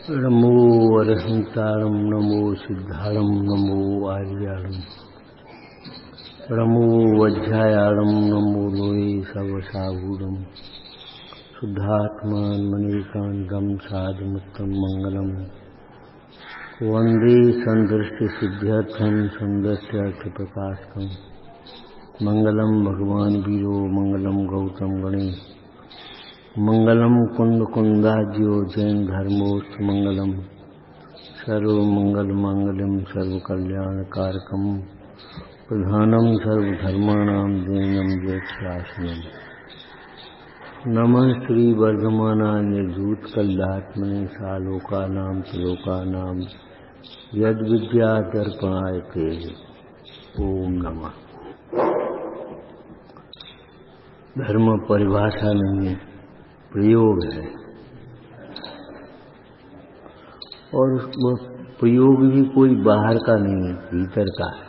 नमो अरहंतारं नमो सिद्धारं नमो आर्याणं नमो वज्रायाणं नमो लोये सर्वसाहूरं शुद्धात्मान्मनेकान्तं साधुमुत्तम मंगलम वंदे संदृष्टिसिद्ध्यर्थं संदृष्ट्यर्थप्रकाशकं मंगलम भगवान वीरो मंगलम गौतम गणेश मंगलम कुंद कुंदाज्यो जैन धर्मोस्त मंगलम सर्व मंगल मांगल्यम सर्व कल्याण कारकम प्रधानम सर्वधर्माणां जैनम जयशासनम नमः श्री वर्धमानाय निर्धूत कल्यात्मने सालोकानां त्रिलोकानां यद विद्या दर्पणाय ते ओम नमः। धर्म परिभाषा नहीं है, प्रयोग है, और वह प्रयोग भी कोई बाहर का नहीं है, भीतर का है।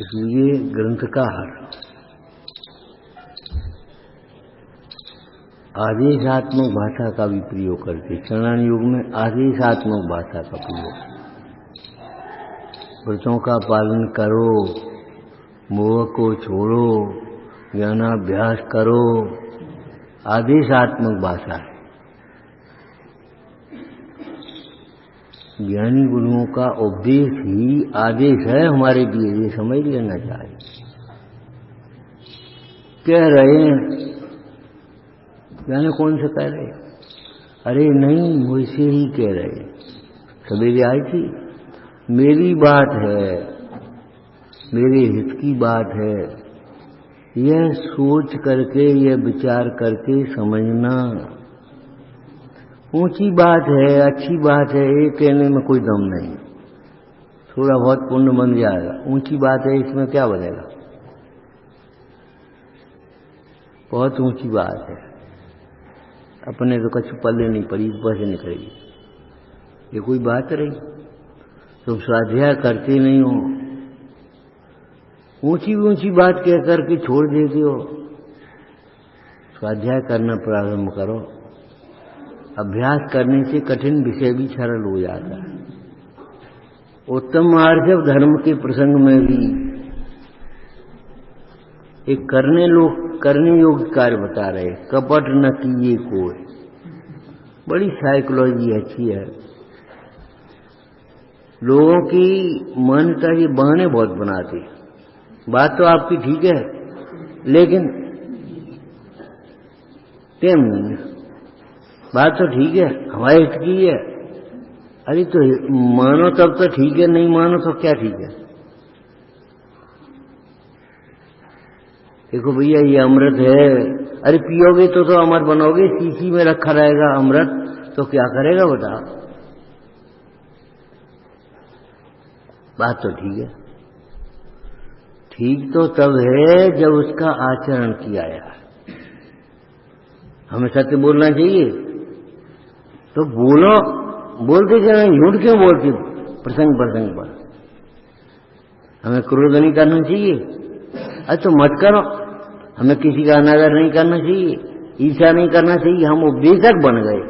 इसलिए ग्रंथकार आदेशात्मक भाषा का भी प्रयोग करते। चरणान योग में आदेशात्मक भाषा का प्रयोग, व्रतों का पालन करो, मोह को छोड़ो, ज्ञानाभ्यास करो, आदेशात्मक भाषा है। ज्ञानी गुरुओं का उपदेश ही आदेश है हमारे लिए, ये समझ लेना चाहिए। कह रहे हैं, जाने कौन से कह रहे, अरे नहीं मुझसे ही कह रहे। सवेरे आई थी, मेरी बात है, मेरे हित की बात है, यह सोच करके, यह विचार करके समझना। ऊंची बात है, अच्छी बात है, ये कहने में कोई दम नहीं। थोड़ा बहुत पुण्य बन जाएगा, ऊंची बात है, इसमें क्या बनेगा? बहुत ऊंची बात है, अपने तो कछु पल्ले नहीं पड़ी, ऊपर से निकलेगी। ये कोई बात रही? तुम स्वाध्याय करते नहीं हो, ऊंची ऊंची बात कह करके छोड़ देते हो। स्वाध्याय करना प्रारंभ करो, अभ्यास करने से कठिन विषय भी सरल हो जाता है। उत्तम आर्जव धर्म के प्रसंग में भी एक करने योग्य कार्य बता रहे, कपट न कीजिए कोई। बड़ी साइकोलॉजी अच्छी है। लोगों की मान्यता ये बहाने बहुत बनाते। बात तो आपकी ठीक है, लेकिन टेम नहीं है। बात तो ठीक है, हमारे हित की है। अरे तो मानो तब तो ठीक है, नहीं मानो तो क्या ठीक है? देखो भैया, ये अमृत है, अरे पियोगे तो अमर बनोगे। शीशी में रखा रहेगा अमृत, तो क्या करेगा बताओ? बात तो ठीक है, ठीक तो तब है जब उसका आचरण किया जाए। हमें सत्य बोलना चाहिए तो बोलो, बोलते जाए, झूठ क्यों बोलते प्रसंग पर? हमें क्रोध नहीं करना चाहिए, अरे तो मत करो। हमें किसी का अनादर नहीं करना चाहिए, ईर्ष्या नहीं करना चाहिए। हम उपदेशक बन गए,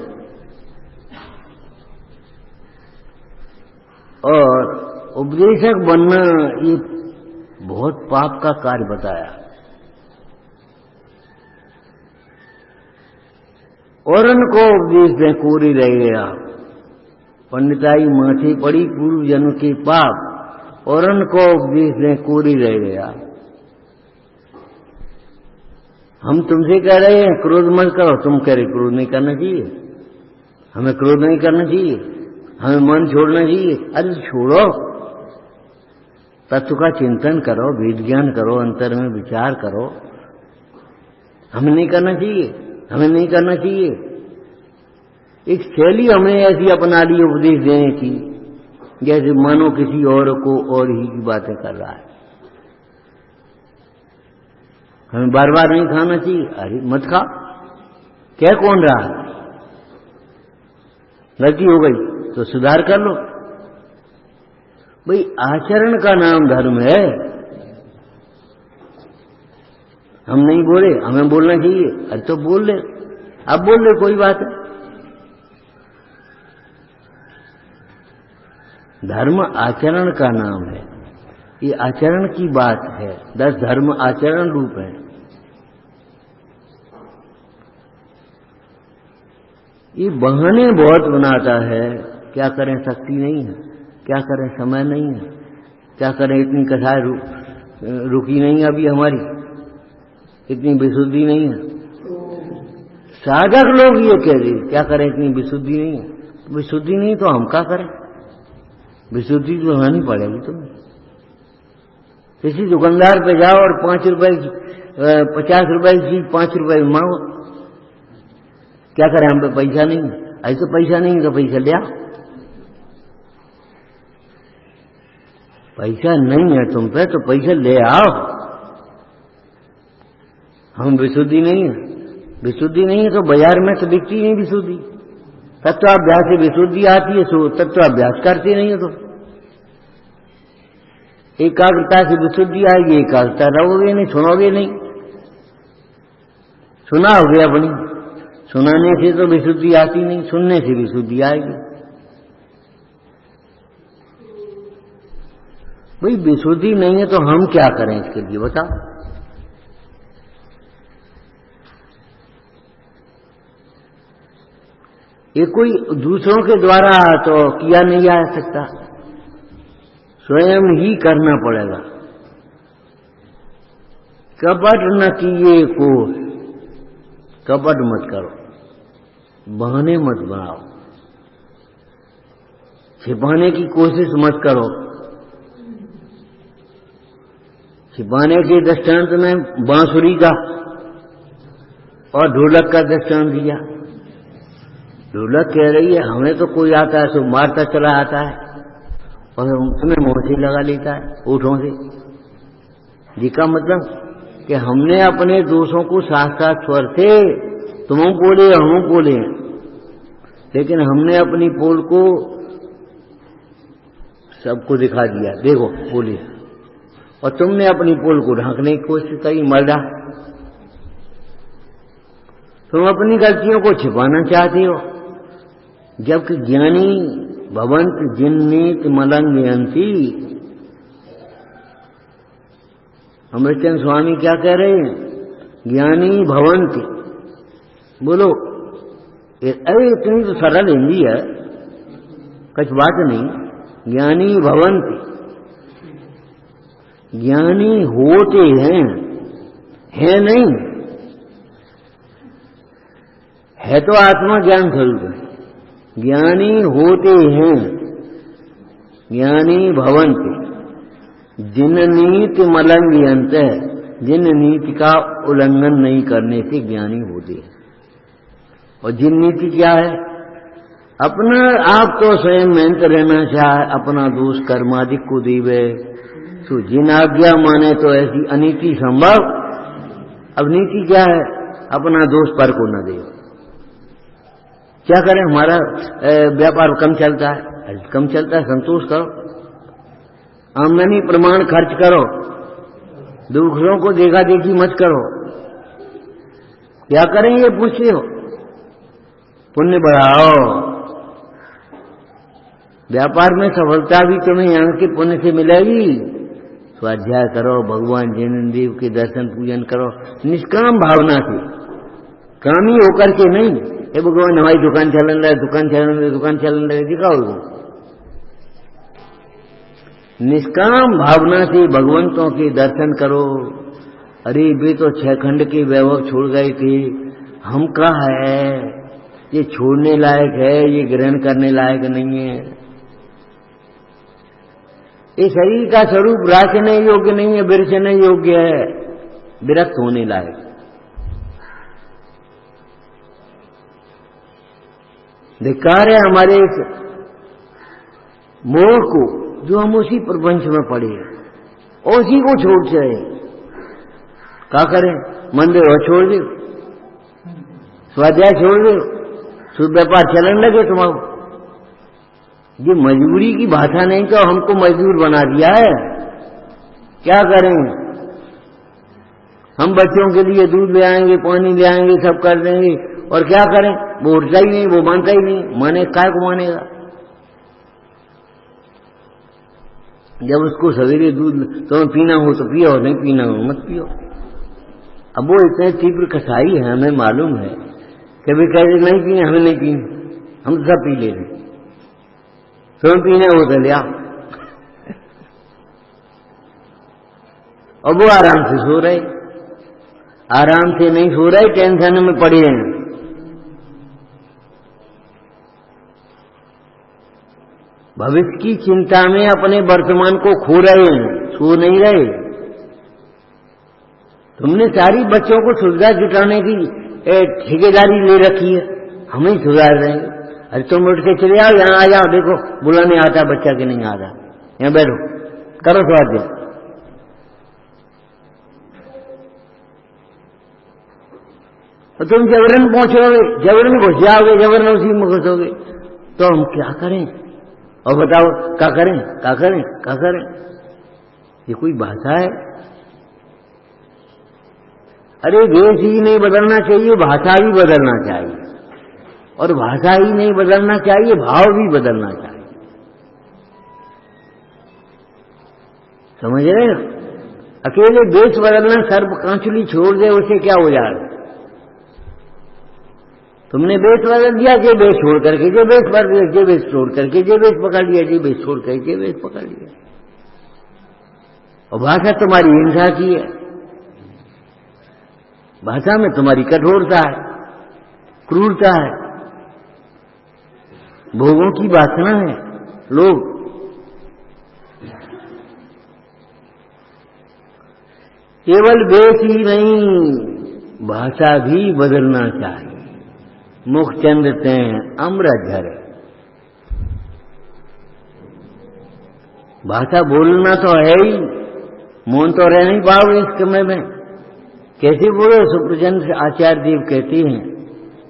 और उपदेशक बनना ये बहुत पाप का कार्य बताया। औरन को उपदेश में कोरी रह गया, पंडिताई माथे पड़ी पूर्व जन्म के पाप। औरन को उपदेश में कोरी रह गया। हम तुमसे कह रहे हैं क्रोध मत करो, तुम कह रहे क्रोध नहीं करना चाहिए। हमें क्रोध नहीं करना चाहिए, हमें मन छोड़ना चाहिए। अरे छोड़ो, तत्व का चिंतन करो, वेद ज्ञान करो, अंतर में विचार करो। हमें नहीं करना चाहिए, हमें नहीं करना चाहिए। एक शैली हमने ऐसी अपना ली उपदेश देने की, जैसे मानो किसी और को और ही की बातें कर रहा है। हमें बार बार नहीं खाना चाहिए। अरे मत खा, क्या कौन रहा है? गलती हो गई तो सुधार कर लो। भाई आचरण का नाम धर्म है। हम नहीं बोले, हमें बोलना चाहिए। अरे तो बोल ले, अब बोल रहे कोई बात है। धर्म आचरण का नाम है, ये आचरण की बात है। 10 धर्म आचरण रूप है। ये बहाने बहुत बनाता है। क्या करें, शक्ति नहीं है, क्या करें, समय नहीं है, क्या करें, इतनी कथाएं रुकी नहीं अभी हमारी, इतनी विशुद्धि नहीं है। साधक लोग ये कह रहे क्या करें, इतनी विशुद्धि नहीं है। विशुद्धि नहीं तो हम क्या करें, विशुद्धि तो लानी पड़ेगी तुम्हें। किसी दुकानदार पे जाओ और 5 रुपए 50 रुपए की चीज 5 रुपए में मांगो, क्या करें, हम पे पैसा नहीं है। ऐसे पैसा नहीं तो पैसा ले आओ। पैसा नहीं है तुम पे तो पैसा ले आओ। हम विशुद्धि नहीं है, विशुद्धि नहीं है तो बाजार में तो बिकती नहीं विशुद्धि। तत्वाभ्यास से विशुद्धि आती है, सो तत्वाभ्यास करती नहीं है तो एकाग्रता से विशुद्धि आएगी। एकाग्रता रहोगे नहीं, सुनोगे नहीं, सुना हो गया अपनी। सुनाने से तो विशुद्धि आती नहीं, सुनने से विशुद्धि आएगी। भाई विशुद्धि नहीं है तो हम क्या करें इसके लिए बताओ। ये कोई दूसरों के द्वारा तो किया नहीं जा सकता, स्वयं ही करना पड़ेगा। कपट न किए को, कपट मत करो, बहाने मत बनाओ, छिपाने की कोशिश मत करो। छिपाने के दृष्टांत में बांसुरी का और ढोलक का दृष्टांत दिया। ढोलक कह रही है हमें तो कोई आता है सो मारता चला आता है और उसमें मोची लगा लेता है ऊँटों से। जी का मतलब कि हमने अपने दोषों को साथ साथ स्वर से तुम बोले हम बोले, लेकिन हमने अपनी पोल को सबको दिखा दिया, देखो बोले, और तुमने अपनी पोल को ढांकने की कोशिश करी, मर्दा। तुम अपनी गलतियों को छिपाना चाहते हो, जबकि ज्ञानी भवंत जिन्नीत मलंगयंती। अमृतचंद स्वामी क्या कह रहे हैं, ज्ञानी भवंत। बोलो अरे इतनी तो सरल हिंदी है, कुछ बात नहीं। ज्ञानी भवंत, ज्ञानी होते हैं, है नहीं, है तो आत्मा ज्ञान स्वरूप है। ज्ञानी होते हैं, ज्ञानी भवंत जिन नीति मलंघयंत, जिन नीति का उल्लंघन नहीं करने से ज्ञानी होते हैं। और जिन नीति क्या है, अपना आप तो स्वयं मेहनत रहना चाहे, अपना दोष कर्मादिक को देवे, तो जिन आज्ञा माने तो ऐसी अनीति संभव। अब नीति क्या है, अपना दोष पर को न दे। क्या करें, हमारा व्यापार कम चलता है, कम चलता है, संतोष करो, आमदनी प्रमाण खर्च करो, दूसरों को देखा देखी मत करो। क्या करें ये पूछते हो, पुण्य बढ़ाओ। व्यापार में सफलता भी तुम्हें यहाँ के पुण्य से मिलेगी। स्वाध्याय करो, भगवान जैनदेव के दर्शन पूजन करो, निष्काम भावना से, कामी होकर के नहीं। हे भगवान हमारी दुकान चलन रहे, दुकान चलन रहे, दुकान चलन रहे, दिखाओ। निष्काम भावना से भगवंतों के दर्शन करो। अरे वे तो 6 खंड के वैभव छोड़ गए थे, हम कहाँ है, ये छोड़ने लायक है, ये ग्रहण करने लायक नहीं है। ये शरीर का स्वरूप राचने योग्य नहीं है, विरचने योग्य है, विरक्त होने लायक। धिक्कार है हमारे इस मोह को, जो हम उसी प्रपंच में पड़े हैं, उसी को छोड़ जाए। क्या करें, मंदिर और छोड़ दे, स्वाध्याय छोड़ दे, शुद्ध व्यापार चलन लगे तुम्हारा। ये मजबूरी की भाषा नहीं तो हमको मजबूर बना दिया है। क्या करें, हम बच्चों के लिए दूध ले आएंगे, पानी ले आएंगे, सब कर देंगे, और क्या करें, वो उठता ही नहीं, वो मानता ही नहीं, माने काय को मानेगा। जब उसको सवेरे दूध तुम्हें पीना हो तो पियो, नहीं पीना हो मत पियो। अब वो इतने तीव्र कसाई है, हमें मालूम है। कभी कहे नहीं पीने, हमें नहीं पीने, हम तो सब पी ले रहे, तुम्हें पीना हो तो लिया। और वो आराम से सो रहे, आराम से नहीं सो रहे, टेंशन में पड़े हैं। भविष्य की चिंता में अपने वर्तमान को खो रहे हैं, सो नहीं रहे। तुमने सारी बच्चों को सुविधा जुटाने की ठेकेदारी ले रखी है, हम ही सुधार रहे हैं। अरे तुम उठ के चले आओ, यहाँ आ जाओ, देखो बुलाने आता बच्चा कि नहीं आता, यहाँ बैठो, करो स्वाध्याय। तो तुम जबरन पहुंचोगे, जबरन घुस जाओगे, जबरन उसी में घुसोगे, तो हम क्या करें? और बताओ क्या करें, क्या करें, क्या करें? ये कोई भाषा है? अरे देश ही नहीं बदलना चाहिए, भाषा भी बदलना चाहिए, और भाषा ही नहीं बदलना चाहिए, भाव भी बदलना चाहिए। समझ रहे हैं? अकेले देश बदलना, सर्प कांचुली छोड़ दे, उसे क्या हो जाएगा? तुमने बेस बदल दिया, जे बेस छोड़ करके जे बेस पकड़ लिया, जे बेस छोड़ करके जे बेस पकड़ लिया, जे बेस छोड़ करके जे बेस पकड़ लिया। और भाषा तुम्हारी हिंसा की है, भाषा में तुम्हारी कठोरता है, क्रूरता है, भोगों की वासना है। लोग केवल बेस ही नहीं, भाषा भी बदलना चाहिए। मुखचंद ते अमृत झरे, भाषा बोलना तो है ही, मौन तो रह नहीं पाओगे इस समय में। कैसे बोलो? सुप्रचंद आचार्य देव कहते हैं,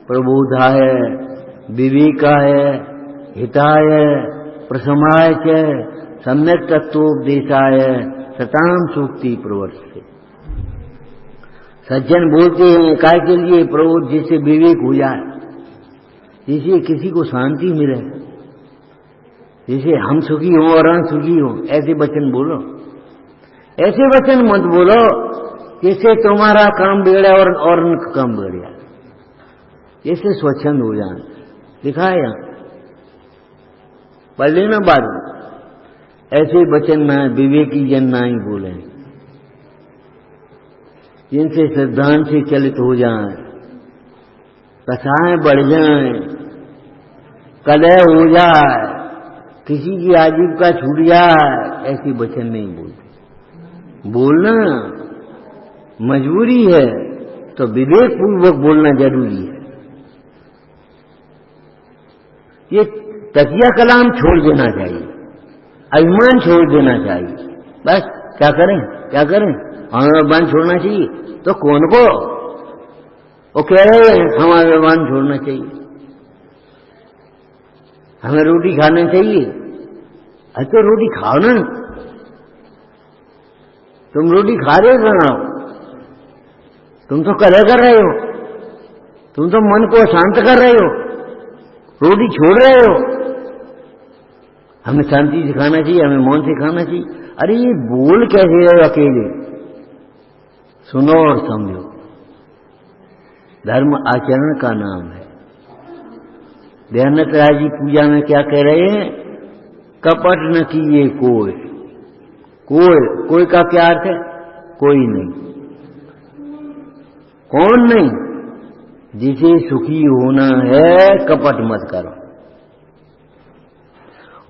प्रबोधाय, विवेकाय, हिताय, प्रसमाय च सम्यक तत्वोपदेशाय सताम सूक्ति प्रवर्तते। सज्जन बोलते हैं काय के लिए? प्रबोध, जिससे विवेक हो जाए, जिससे किसी को शांति मिले, जिसे हम सुखी हों और हम सुखी हों, ऐसे वचन बोलो। ऐसे वचन मत बोलो जिससे तुम्हारा काम बिगड़े और उनका काम बिगड़ जाए, जैसे स्वच्छंद हो जाए। लिखा है यहाँ, पढ़ लेना बाद में। ऐसे वचन ना विवेकी जन ना ही बोले, जिनसे सिद्धांत से चलित हो जाए, कथाएं बढ़ जाएं, कलह हो जाए, किसी की आजीविका छूट जाए, ऐसे वचन नहीं बोलते। बोलना मजबूरी है, तो विवेक पूर्वक बोलना जरूरी है। ये तकिया कलाम छोड़ देना चाहिए, अभिमान छोड़ देना चाहिए। बस क्या करें, क्या करें? हमें अभिमान छोड़ना चाहिए। तो कौन को? वो कह रहे हैं हमारा अभिमान छोड़ना चाहिए, हमें रोटी खाना चाहिए। अरे तो रोटी खाओ ना, तुम रोटी खा रहे हो ना, तुम तो कलह कर रहे हो, तुम तो मन को शांत कर रहे हो, रोटी छोड़ रहे हो। हमें शांति से खाना चाहिए, हमें मौन से खाना चाहिए। अरे ये बोल कैसे रहे हो अकेले? सुनो और समझो, धर्म आचरण का नाम है। दयानंद राय जी पूजा में क्या कह रहे हैं? कपट न किए कोई। कोई का क्या अर्थ है? कोई नहीं। कौन नहीं? जिसे सुखी होना है, कपट मत करो।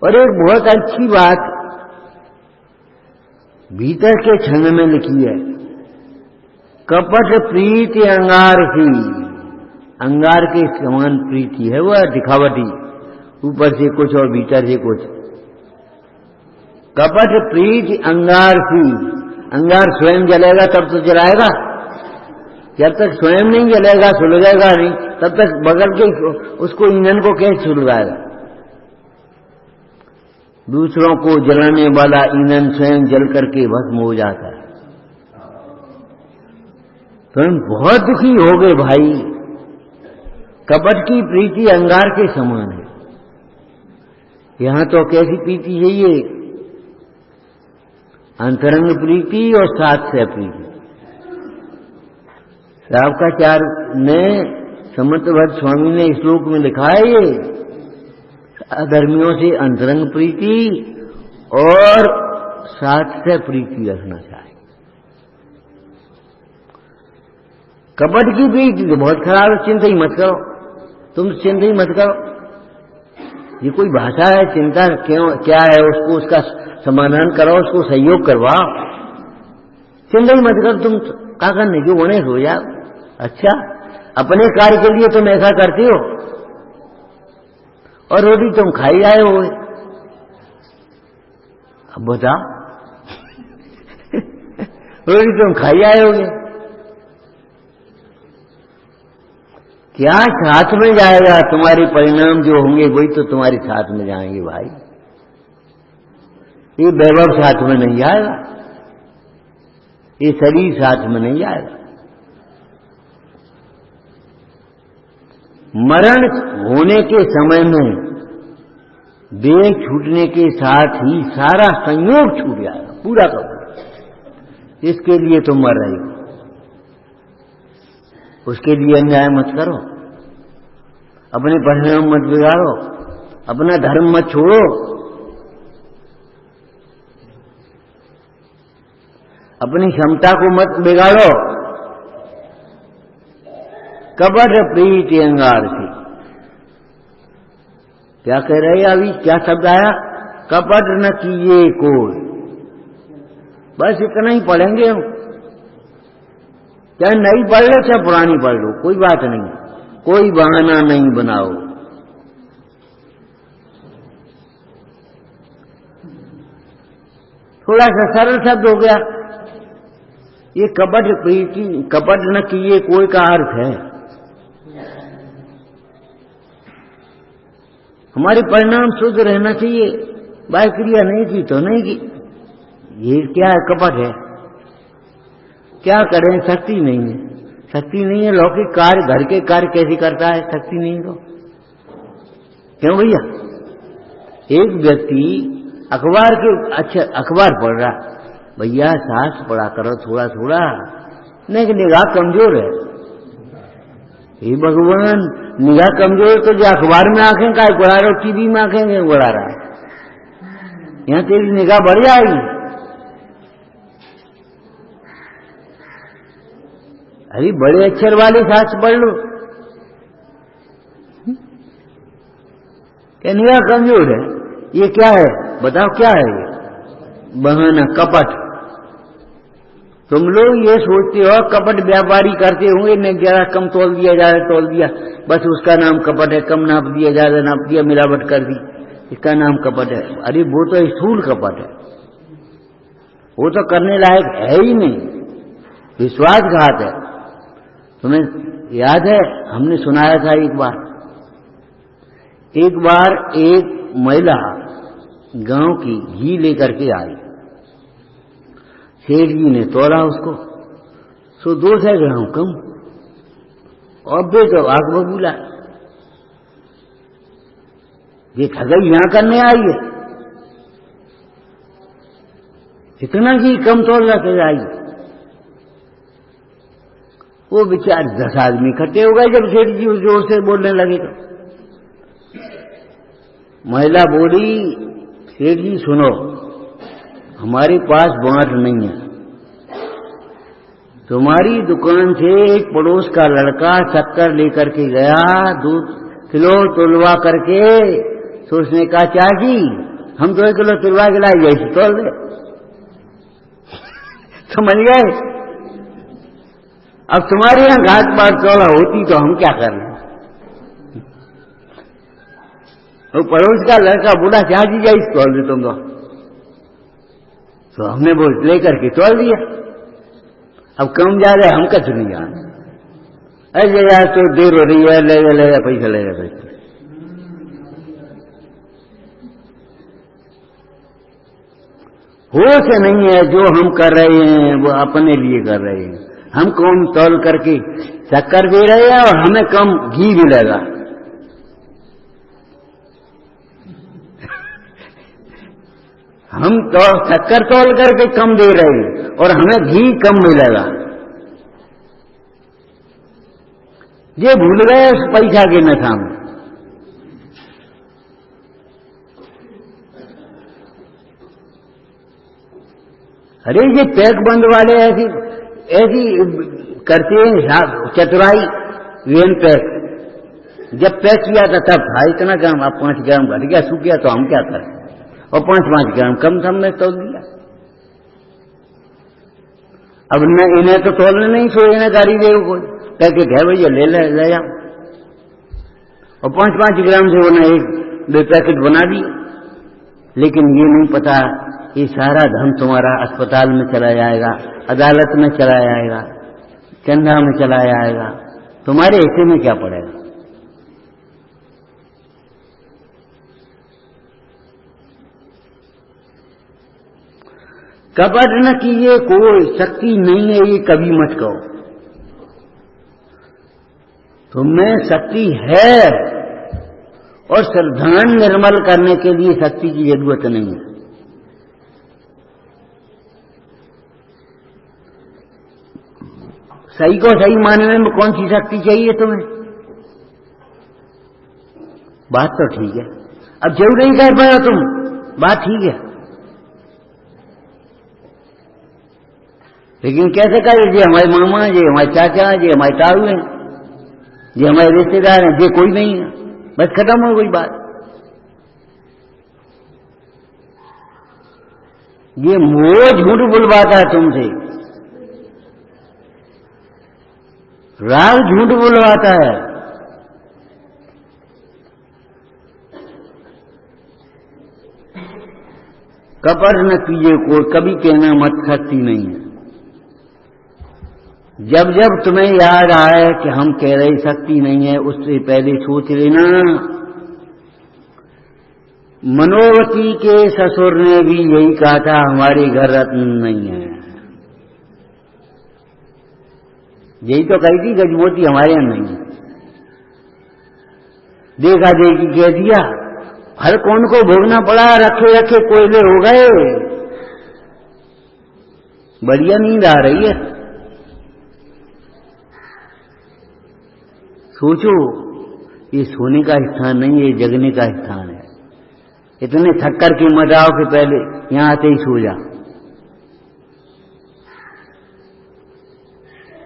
और एक बहुत अच्छी बात भीतर के छंद में लिखी है, कपट प्रीति अंगार की। अंगार के समान प्रीति है वह दिखावटी, ऊपर से कुछ और भीतर से कुछ। कपट प्रीति अंगार की। अंगार स्वयं जलेगा तब तो जलाएगा, जब तक स्वयं नहीं जलेगा, सुलगेगा नहीं, तब तक बगल के उसको ईंधन को कैसे सुलगाएगा? दूसरों को जलाने वाला ईंधन स्वयं जल करके भस्म हो जाता है। तुम बहुत दुखी हो गए भाई, कपट की प्रीति अंगार के समान है। यहां तो कैसी प्रीति है ये? अंतरंग प्रीति और सात्स्य प्रीति। श्रावकाचार्य ने समर्थभट्ट स्वामी ने श्लोक में लिखा है ये अधर्मियों से अंतरंग प्रीति और सात्स्य प्रीति रखना चाहिए। कपट की प्रीति तो बहुत खराब है, चिंता ही मत करो, तुम चिंता ही मत करो। ये कोई भाषा है? चिंता क्यों क्या है? उसको उसका समाधान करो, उसको सहयोग करवाओ, चिंता ही मत करो। तुम क्या करने जो होने हो जाओ। अच्छा, अपने कार्य के लिए तुम ऐसा करती हो और रोटी तुम खाई आए हो। अब बताओ रोटी तुम खाई आए होगे, क्या साथ में जाएगा? तुम्हारे परिणाम जो होंगे वही तो तुम्हारे साथ में जाएंगे भाई। ये वैभव साथ में नहीं जाएगा, ये शरीर साथ में नहीं जाएगा। मरण होने के समय में देह छूटने के साथ ही सारा संयोग छूट जाएगा, पूरा का पूरा। इसके लिए तुम मर रहे हो, उसके लिए अन्याय मत करो, अपने परिणाम मत बिगाड़ो, अपना धर्म मत छोड़ो। अपनी क्षमता को मत बिगाड़ो। कपट प्रीति अंगार से क्या कह रहे हैं? अभी क्या शब्द आया? कपट न किए कोई। बस इतना ही पढ़ेंगे हम, चाहे नई पढ़ लो चाहे पुरानी पढ़ लो, कोई बात नहीं, कोई बहाना नहीं बनाओ। थोड़ा सा सरल शब्द हो गया ये। कपट प्रीति, कपट न किए कोई का अर्थ है हमारे परिणाम शुद्ध रहना चाहिए, बाह्य क्रिया नहीं की तो नहीं की। ये क्या है? कपट है। क्या करें? शक्ति नहीं है, शक्ति नहीं है। लौकिक कार्य, घर के कार्य कैसे करता है? शक्ति नहीं तो क्यों भैया? एक व्यक्ति अखबार के अच्छा अखबार पढ़ रहा, भैया सास पढ़ा करो थोड़ा थोड़ा, नहीं कि निगाह कमजोर है। हे भगवान, निगाह कमजोर तो जो अखबार में आंखें का बढ़ा रहा, टीवी में आंखें बढ़ा रहा, यहां तेरी निगाह बढ़ जाएगी। अरे बड़े अक्षर वाले साथ पढ़ लो, क्या निगाह कमजोर है? ये क्या है बताओ? क्या है ये? बहाना, कपट। तुम लोग ये सोचते हो कपट व्यापारी करते होंगे, नहीं जरा कम तोल दिया, ज्यादा तोल दिया, बस उसका नाम कपट है। कम नाप दिया, ज्यादा नाप दिया, मिलावट कर दी, इसका नाम कपट है। अरे वो तो स्थूल कपट है, वो तो करने लायक है ही नहीं, विश्वासघात है। तुम्हें याद है हमने सुनाया था एक बार एक महिला गांव की घी लेकर के आई, सेठ जी ने तोला उसको, 102 ग्राम कम, और बे तो आग बबूला, ये ठगाई यहां करने आई है, इतना घी कम तोल रखे आई। वो बेचारे 10 आदमी इकट्ठे हो गए जब सेठ जी जोर से बोलने लगे तो महिला बोली, सेठ जी सुनो, हमारे पास बांट नहीं है, तुम्हारी दुकान से एक पड़ोस का लड़का शक्कर लेकर के गया, 2 किलो तुलवा करके, तो उसने कहा चाची हम 2 किलो तुलवा के लाई, यही तोल दे। समझ गए? अब तुम्हारे यहां घाट बार तोला होती तो हम क्या कर रहे? वो पड़ोस का लड़का बूढ़ा चाची जा इस तोल दे तुम तो हमने वो लेकर के तोल दिया। अब कम जा रहे हम कच नहीं जाना, अरे यार तो देर हो रही है, ले पैसा ले पैसा। होश नहीं है, जो हम कर रहे हैं वो अपने लिए कर रहे हैं, हम कम तौल करके शक्कर दे रहे हैं और हमें कम घी मिलेगा। हम तो शक्कर तौल करके कम दे रहे हैं और हमें घी कम मिलेगा। ये भूल गए उस पैसा के नशा में। अरे ये पैक बंद वाले ऐसी ऐसी करते हैं चतुराई। वेन पैक जब पैक किया था तब था इतना ग्राम, अब 5 ग्राम घट गया, सूख गया तो हम क्या करें, और 5-5 ग्राम कम था हमने तोल दिया। अब न इन्हें तो तोलने नहीं सोए ना गाड़ी दे कोई कह के गए भैया ले जाओ, और 5-5 ग्राम से उन्हें 1-2 पैकेट बना दिए। लेकिन ये नहीं पता ये सारा धन तुम्हारा अस्पताल में चला जाएगा, अदालत में चला जाएगा, चंदा में चला जाएगा, तुम्हारे हिस्से में क्या पड़ेगा। कपट न कीजिए, कोई शक्ति नहीं है ये कभी मत कहो। तुम्हें शक्ति है और श्रद्धान निर्मल करने के लिए शक्ति की जरूरत नहीं है। सही को सही मानने में कौन सी शक्ति चाहिए तुम्हें? बात तो ठीक है, अब जरूर नहीं कह पाए तुम, बात ठीक है, लेकिन कैसे कहे ये हमारे मामा, ये हमारे चाचा, ये हमारे ताऊ हैं, ये हमारे रिश्तेदार हैं, ये कोई नहीं है, बस खत्म हो गई बात। ये मोह झूठ बुलवाता है तुमसे, राग झूठ बुलवाता है। कपट न कीजिए कोई, कभी कहना मत शक्ति नहीं है। जब जब तुम्हें याद आए कि हम कह रहे शक्ति नहीं है, उससे पहले सोच लेना मनोवती के ससुर ने भी यही कहा था, हमारे घर रत्न नहीं है। यही तो कही थी गजमोती हमारे यहां नहीं है। देखा देखी कह दिया, हर कौन को भोगना पड़ा, रखे रखे कोयले हो गए। बढ़िया नींद आ रही है। सोचो ये सोने का स्थान नहीं है, ये जगने का स्थान है। इतने थक्कर के मजाओ के पहले यहां आते ही सो जा।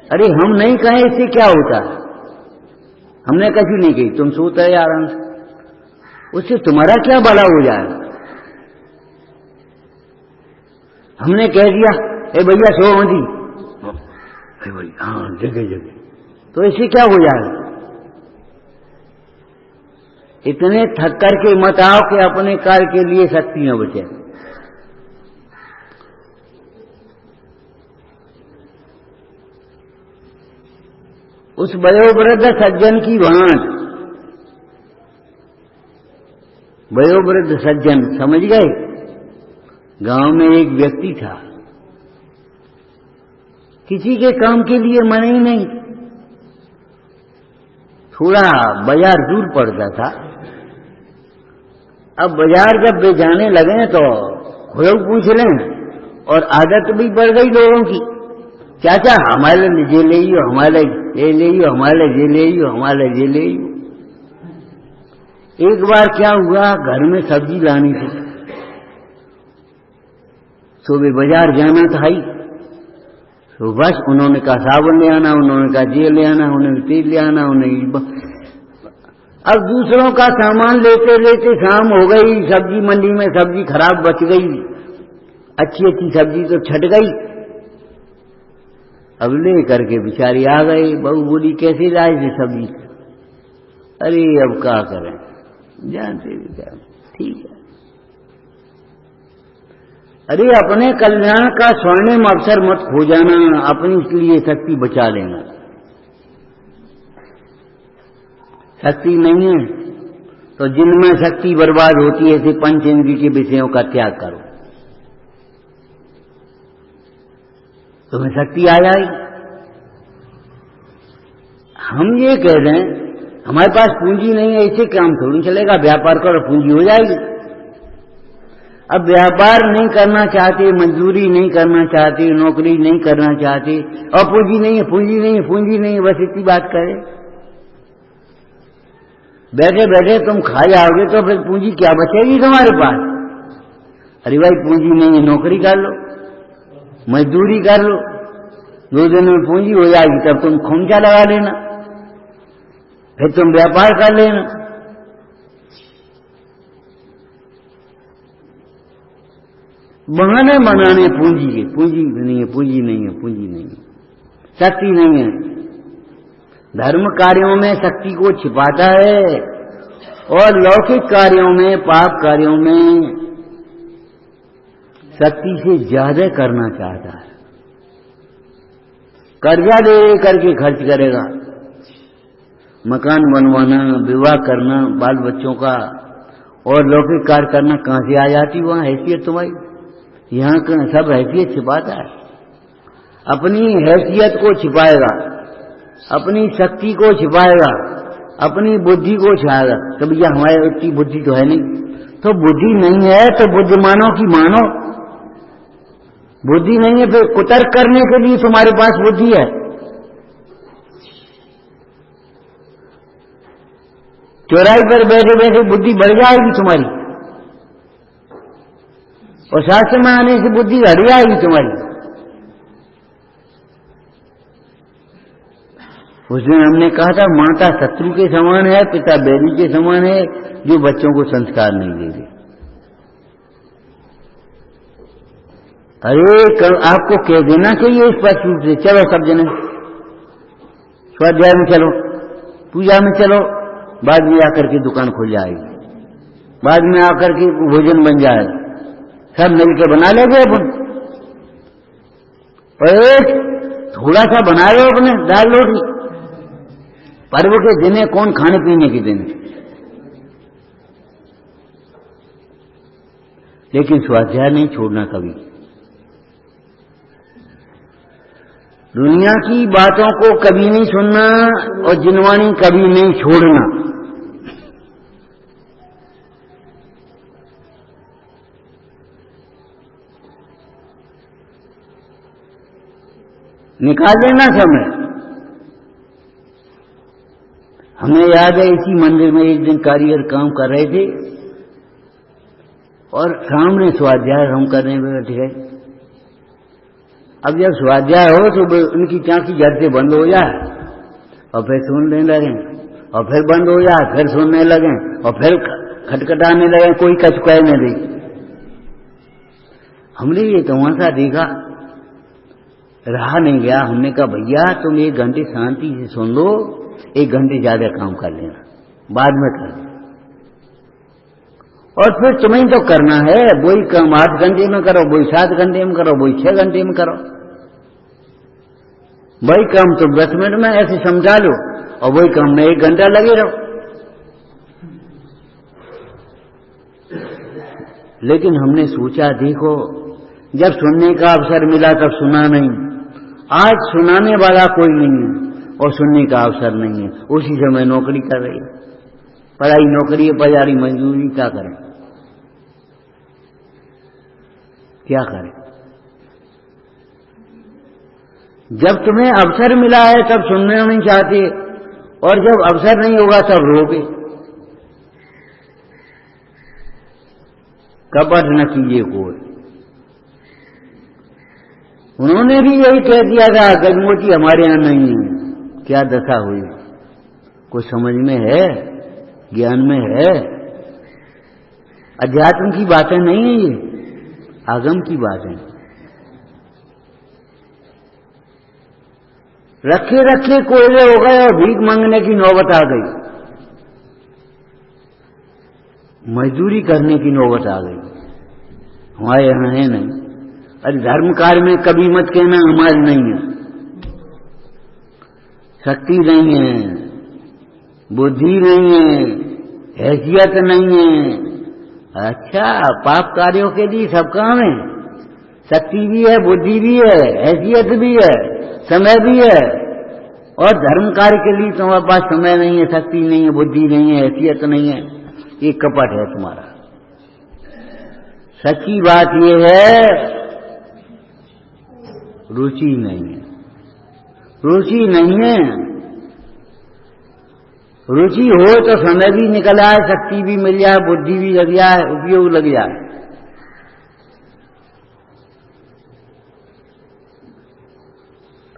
अरे हम नहीं कहें इससे क्या होता है, हमने कभी नहीं कही, तुम सोते है आराम से, उससे तुम्हारा क्या भला हो जाए। हमने कह दिया ए भैया सो मती, भाई हाँ जगह जगह, तो इससे क्या हो जाए। इतने थक्कर के मत आओ कि अपने कार्य के लिए शक्ति न बचे। उस वयोवृद्ध सज्जन की भांट, वयोवृद्ध सज्जन समझ गए। गांव में एक व्यक्ति था, किसी के काम के लिए मन ही नहीं, थोड़ा बाजार दूर पड़ता था। अब बाजार जब वे जाने लगे तो लोग पूछ लें, और आदत भी बढ़ गई लोगों की, चाचा हमारे लिए ये ले लियो, हमारे ये ले लियो, हमारे ये ले लियो, हमारे ये ले लियो। एक बार क्या हुआ, घर में सब्जी लानी थी, सुबह बाजार जाना था ही, तो बस उन्होंने कहा साबुन ले आना, उन्होंने कहा ये ले आना, उन्होंने तेल ले आना, उन्हें। अब दूसरों का सामान लेते लेते शाम हो गई, सब्जी मंडी में सब्जी खराब बच गई, अच्छी अच्छी सब्जी तो छट गई। अब ले करके बिचारी आ गई, बहू बोली कैसे लाए थे सब्जी। अरे अब क्या करें, जानते क्या, ठीक है। अरे अपने कल्याण का स्वर्णिम अवसर मत खो जाना, अपनी लिए शक्ति बचा लेना। शक्ति नहीं है तो जिनमें शक्ति बर्बाद होती है, ऐसे पंच इंद्रिय के विषयों का त्याग करो, तुम्हें शक्ति आ जाएगी। हम ये कह रहे हैं हमारे पास पूंजी नहीं है, इससे काम थोड़ी चलेगा, व्यापार करो पूंजी हो जाएगी। अब व्यापार नहीं करना चाहते, मजदूरी नहीं करना चाहते, नौकरी नहीं करना चाहते, और पूंजी नहीं है, पूंजी नहीं है, पूंजी नहीं है, बस इतनी बात करे। बैठे बैठे तुम खा जाओगे तो फिर पूंजी क्या बचेगी तुम्हारे पास? अरे भाई पूंजी नहीं है, नौकरी कर लो, मजदूरी कर लो, 2 दिन में पूंजी हो जाएगी, तब तुम खोमचा लगा लेना, फिर तुम व्यापार कर लेना। बहाने बनाने पूंजी के, पूंजी नहीं है, पूंजी नहीं है, पूंजी नहीं है, शक्ति नहीं है। धर्म कार्यों में शक्ति को छिपाता है और लौकिक कार्यों में, पाप कार्यों में शक्ति से ज्यादा करना चाहता है। कर्जा ले करके खर्च करेगा, मकान बनवाना, विवाह करना बाल बच्चों का, और लौकिक कार्य करना कहां से आ जाती वहां हैसियत तुम्हारी? यहां का सब हैसियत छिपाता है, अपनी हैसियत को छिपाएगा, अपनी शक्ति को छिपाएगा, अपनी बुद्धि को छिपाएगा। तो भैया हमारे इतनी बुद्धि तो है नहीं, तो बुद्धि नहीं है तो बुद्धिमानों की मानो। बुद्धि नहीं है फिर कुतर्क करने के लिए तुम्हारे पास बुद्धि है। चौराहे पर बैठे बैठे बुद्धि बढ़ जाएगी तुम्हारी, और शास्त्र में आने से बुद्धि हट जाएगी तुम्हारी। उस दिन हमने कहा था माता शत्रु के समान है, पिता बैरी के समान है, जो बच्चों को संस्कार नहीं दे रहे। अरे आपको कह देना चाहिए स्पष्ट रूप से, चलो सब जने स्वाध्याय में चलो, पूजा में चलो, बाद में आकर के दुकान खुल जाएगी, बाद में आकर के भोजन बन जाएगा, सब मिलकर बना लेंगे अपन। और थोड़ा सा बना लो अपने दाल रोटी, पर्व के दिन है, कौन खाने पीने के दिन, लेकिन स्वाध्याय नहीं छोड़ना कभी। दुनिया की बातों को कभी नहीं सुनना और जिनवानी कभी नहीं छोड़ना। निकाल लेना समय। हमें याद है इसी मंदिर में एक दिन कारीगर काम कर रहे थे और सामने स्वाध्याय हम करने में बैठ गए। अब जब स्वाध्याय हो तो उनकी चांकी जड़ से बंद हो जाए और फिर सुनने लगे, और फिर बंद हो जाए, फिर सुनने लगे, और फिर खटखटाने लगे, कोई कछ कहने दे। हमने ये तमाशा देखा, रहा नहीं गया। हमने कहा भैया तुम 1 घंटे शांति से सुन लो, 1 घंटे ज्यादा काम कर लेना, बाद में कर लेना, और फिर तुम्हें तो करना है वही काम 8 घंटे में करो, वही 7 घंटे में करो, वही 6 घंटे में करो। वही काम तुम 10 मिनट में ऐसे समझा लो, और वही काम में 1 घंटा लगे रहो। लेकिन हमने सोचा देखो, जब सुनने का अवसर मिला तब सुना नहीं। आज सुनाने वाला कोई नहीं है और सुनने का अवसर नहीं है, उसी समय नौकरी कर रही है, पढ़ाई नौकरी है, बाजारी मजदूरी, क्या करें, क्या करें। जब तुम्हें अवसर मिला है तब सुनना नहीं चाहते, और जब अवसर नहीं होगा तब रोगे। कपट न कीजिए कोई। उन्होंने भी यही कह दिया था, गजमोती हमारे यहां नहीं है। क्या दशा हुई, कुछ समझ में है, ज्ञान में है। अध्यात्म की बातें नहीं है, ये आगम की बातें। रखे रखे कोयले हो गए और भीख मांगने की नौबत आ गई, मजदूरी करने की नौबत आ गई। हमारे यहां है नहीं। अरे धर्म कार्य में कभी मत कहना हमारी नहीं है, शक्ति नहीं है, बुद्धि नहीं है, हैसियत नहीं है। अच्छा, पाप कार्यों के लिए सब काम है, शक्ति भी है, बुद्धि भी है, हैसियत भी है, समय भी है, और धर्म कार्य के लिए तुम्हारे पास समय नहीं है, शक्ति नहीं है, बुद्धि नहीं है, हैसियत नहीं है, ये कपट है तुम्हारा। सच्ची बात ये है रुचि नहीं है, रुचि नहीं है। रुचि हो तो समय भी निकल आए, शक्ति भी मिल जाए, बुद्धि भी लग जाए, उपयोग लग जाए।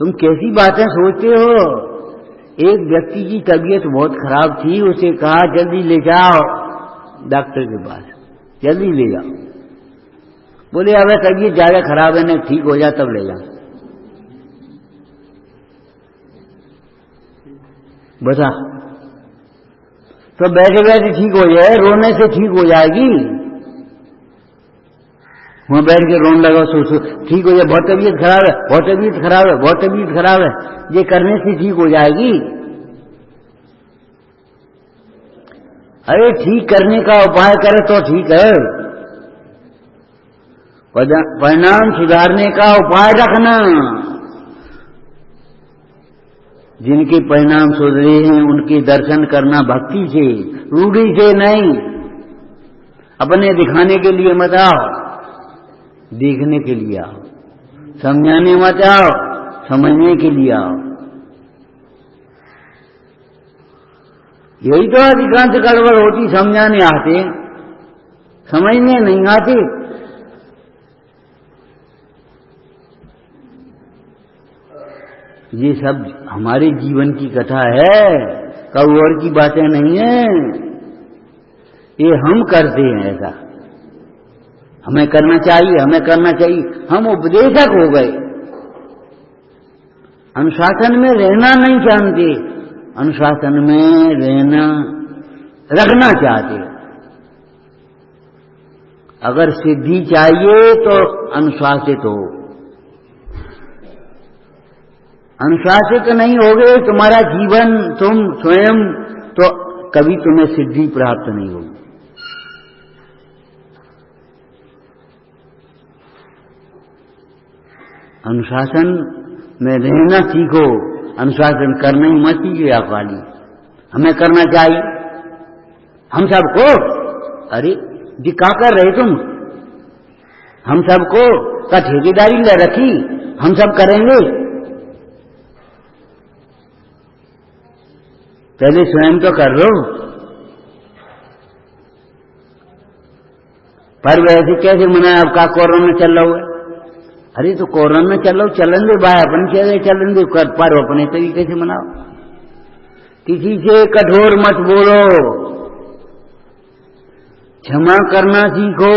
तुम कैसी बातें सोचते हो? एक व्यक्ति की तबीयत बहुत खराब थी, उसे कहा जल्दी ले जाओ डॉक्टर के पास, जल्दी ले जाओ। बोले अब तबीयत ज्यादा खराब है, नहीं ठीक हो जाए तब ले जाओ। बता, तो बैठे बैठे ठीक हो जाए, रोने से ठीक हो जाएगी? वहां बैठ के रोने लगा, सोचो ठीक हो जाए, बहुत तबीयत खराब है, बहुत तबीयत खराब है, बहुत तबीयत खराब है, ये करने से ठीक हो जाएगी? अरे ठीक करने का उपाय करे तो ठीक है, परिणाम सुधारने का उपाय रखना। जिनके परिणाम सुधरे हैं उनके दर्शन करना भक्ति से, रूढ़ी से नहीं। अपने दिखाने के लिए मत आओ, देखने के लिए आओ। समझाने मत आओ, समझने के लिए आओ। यही तो अधिकांश गड़बड़ होती, समझाने आते, समझने नहीं आते। ये सब हमारे जीवन की कथा है, कब और की बातें नहीं है। ये हम करते हैं ऐसा, हमें करना चाहिए, हमें करना चाहिए। हम उपदेशक हो गए, अनुशासन में रहना नहीं जानते, अनुशासन में रहना रखना चाहते। अगर सिद्धि चाहिए तो अनुशासित हो। अनुशासित नहीं होगे तुम्हारा जीवन, तुम स्वयं, तो कभी तुम्हें सिद्धि प्राप्त नहीं होगी। अनुशासन में रहना सीखो, अनुशासन करना ही मत कीजिए आप वाली। हमें करना चाहिए, हम सबको। अरे जी क्या कर रहे तुम? हम सबको का ठेकेदारी ले रखी, हम सब करेंगे। पहले स्वयं तो कर लो। पर वैसे कैसे मनाए? अब का कोरोना चल रहा है? अरे तो कोरोना चल रहा, चलन दे भाई, अपन क्या चलन दे, पर अपने तरीके से मनाओ। किसी से कठोर मत बोलो, क्षमा करना सीखो।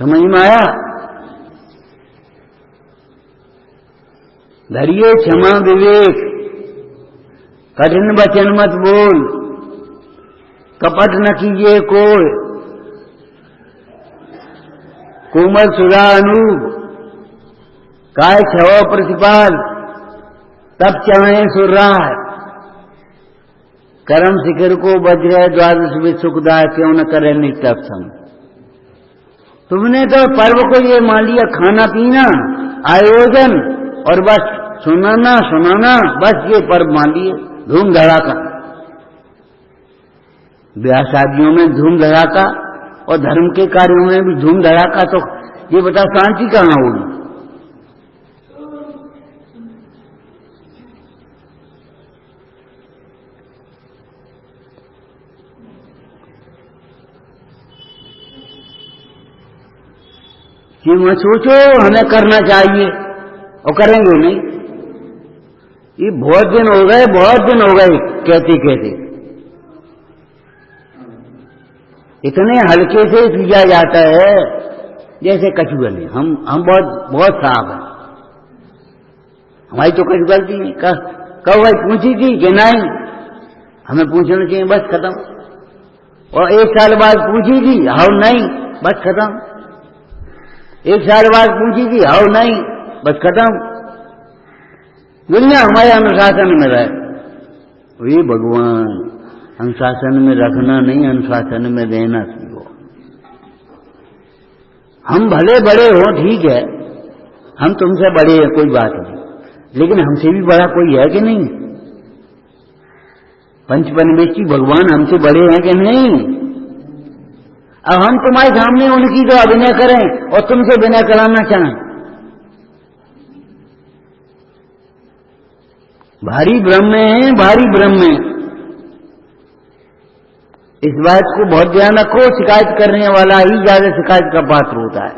समझ में आया? धरिए क्षमा विवेक, कठिन वचन मत बोल, कपट न कीजिए कोई, कोमल सुधा अनूप, काय छव प्रतिपाल, तब चाहे सुराह, कर्म शिखर को वज्र द्वादश में सुखदाय, क्यों न करे नितप सम। तुमने तो पर्व को ये मान लिया खाना पीना, आयोजन और बस सुनाना सुनाना, बस ये पर्व मान लिए। धूम धड़ाका, ब्याह शादियों में धूम धड़ाका और धर्म के कार्यों में भी धूम धड़ाका, तो ये बता शांति कहां होगी? कि मैं सोचो हमें करना चाहिए और करेंगे नहीं। ये बहुत दिन हो गए, बहुत दिन हो गए कहते कहते। इतने हल्के से लिया जाता है जैसे कछुआ नहीं। हम बहुत साफ हैं, हमारी तो कुछ गलती नहीं। कब भाई पूछी थी कि नहीं, हमें पूछना चाहिए, बस खत्म। और एक साल बाद पूछी थी, हाउ नहीं, बस खत्म। एक साल बाद पूछी थी, हाउ नहीं, बस खत्म। दुनिया हमारे अनुशासन में रहे। वे भगवान अनुशासन में रखना नहीं, अनुशासन में रहना सीखो। हम भले बड़े हो, ठीक है, हम तुमसे बड़े हैं, कोई बात नहीं, लेकिन हमसे भी बड़ा कोई है कि नहीं? पंचपरमेश्वरी भगवान हमसे बड़े हैं कि नहीं? अब हम तुम्हारे सामने उनकी तो अभिनय करें और तुमसे विनय कराना चाहें, भारी ब्रह्म है, भारी ब्रह्म है। इस बात को बहुत ध्यान रखो, शिकायत करने वाला ही ज्यादा शिकायत का पात्र होता है।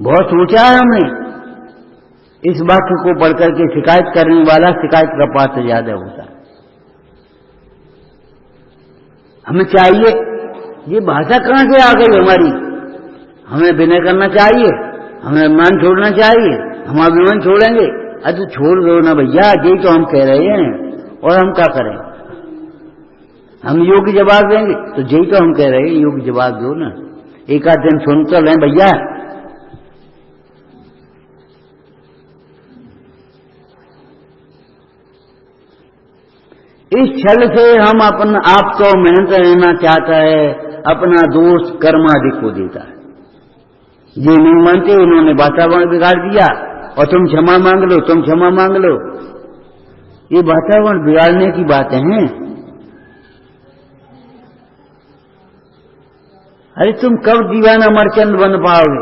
बहुत सोचा है हमने, इस वाक्य को पढ़कर के शिकायत करने वाला शिकायत का पात्र ज्यादा होता है। हमें चाहिए, ये भाषा कहां से आ गई हमारी? हमें विनय करना चाहिए, हमें अभिमान छोड़ना चाहिए, हम अभिमान छोड़ेंगे? अरे छोड़ दो ना भैया, यही तो हम कह रहे हैं, और हम क्या करें? हम योग्य जवाब देंगे तो यही तो हम कह रहे हैं, योग्य जवाब दो ना। एक आध दिन सुन तो लें भैया। इस छल से हम अपना आप तो मेहनत रहना चाहता है, अपना दोष कर्मादि को देता है। ये नहीं मानते, उन्होंने वातावरण बिगाड़ दिया और तुम क्षमा मांग लो, तुम क्षमा मांग लो। ये वातावरण बिगाड़ने की बातें हैं। अरे तुम कब दीवाना मरचंद बन पाओगे?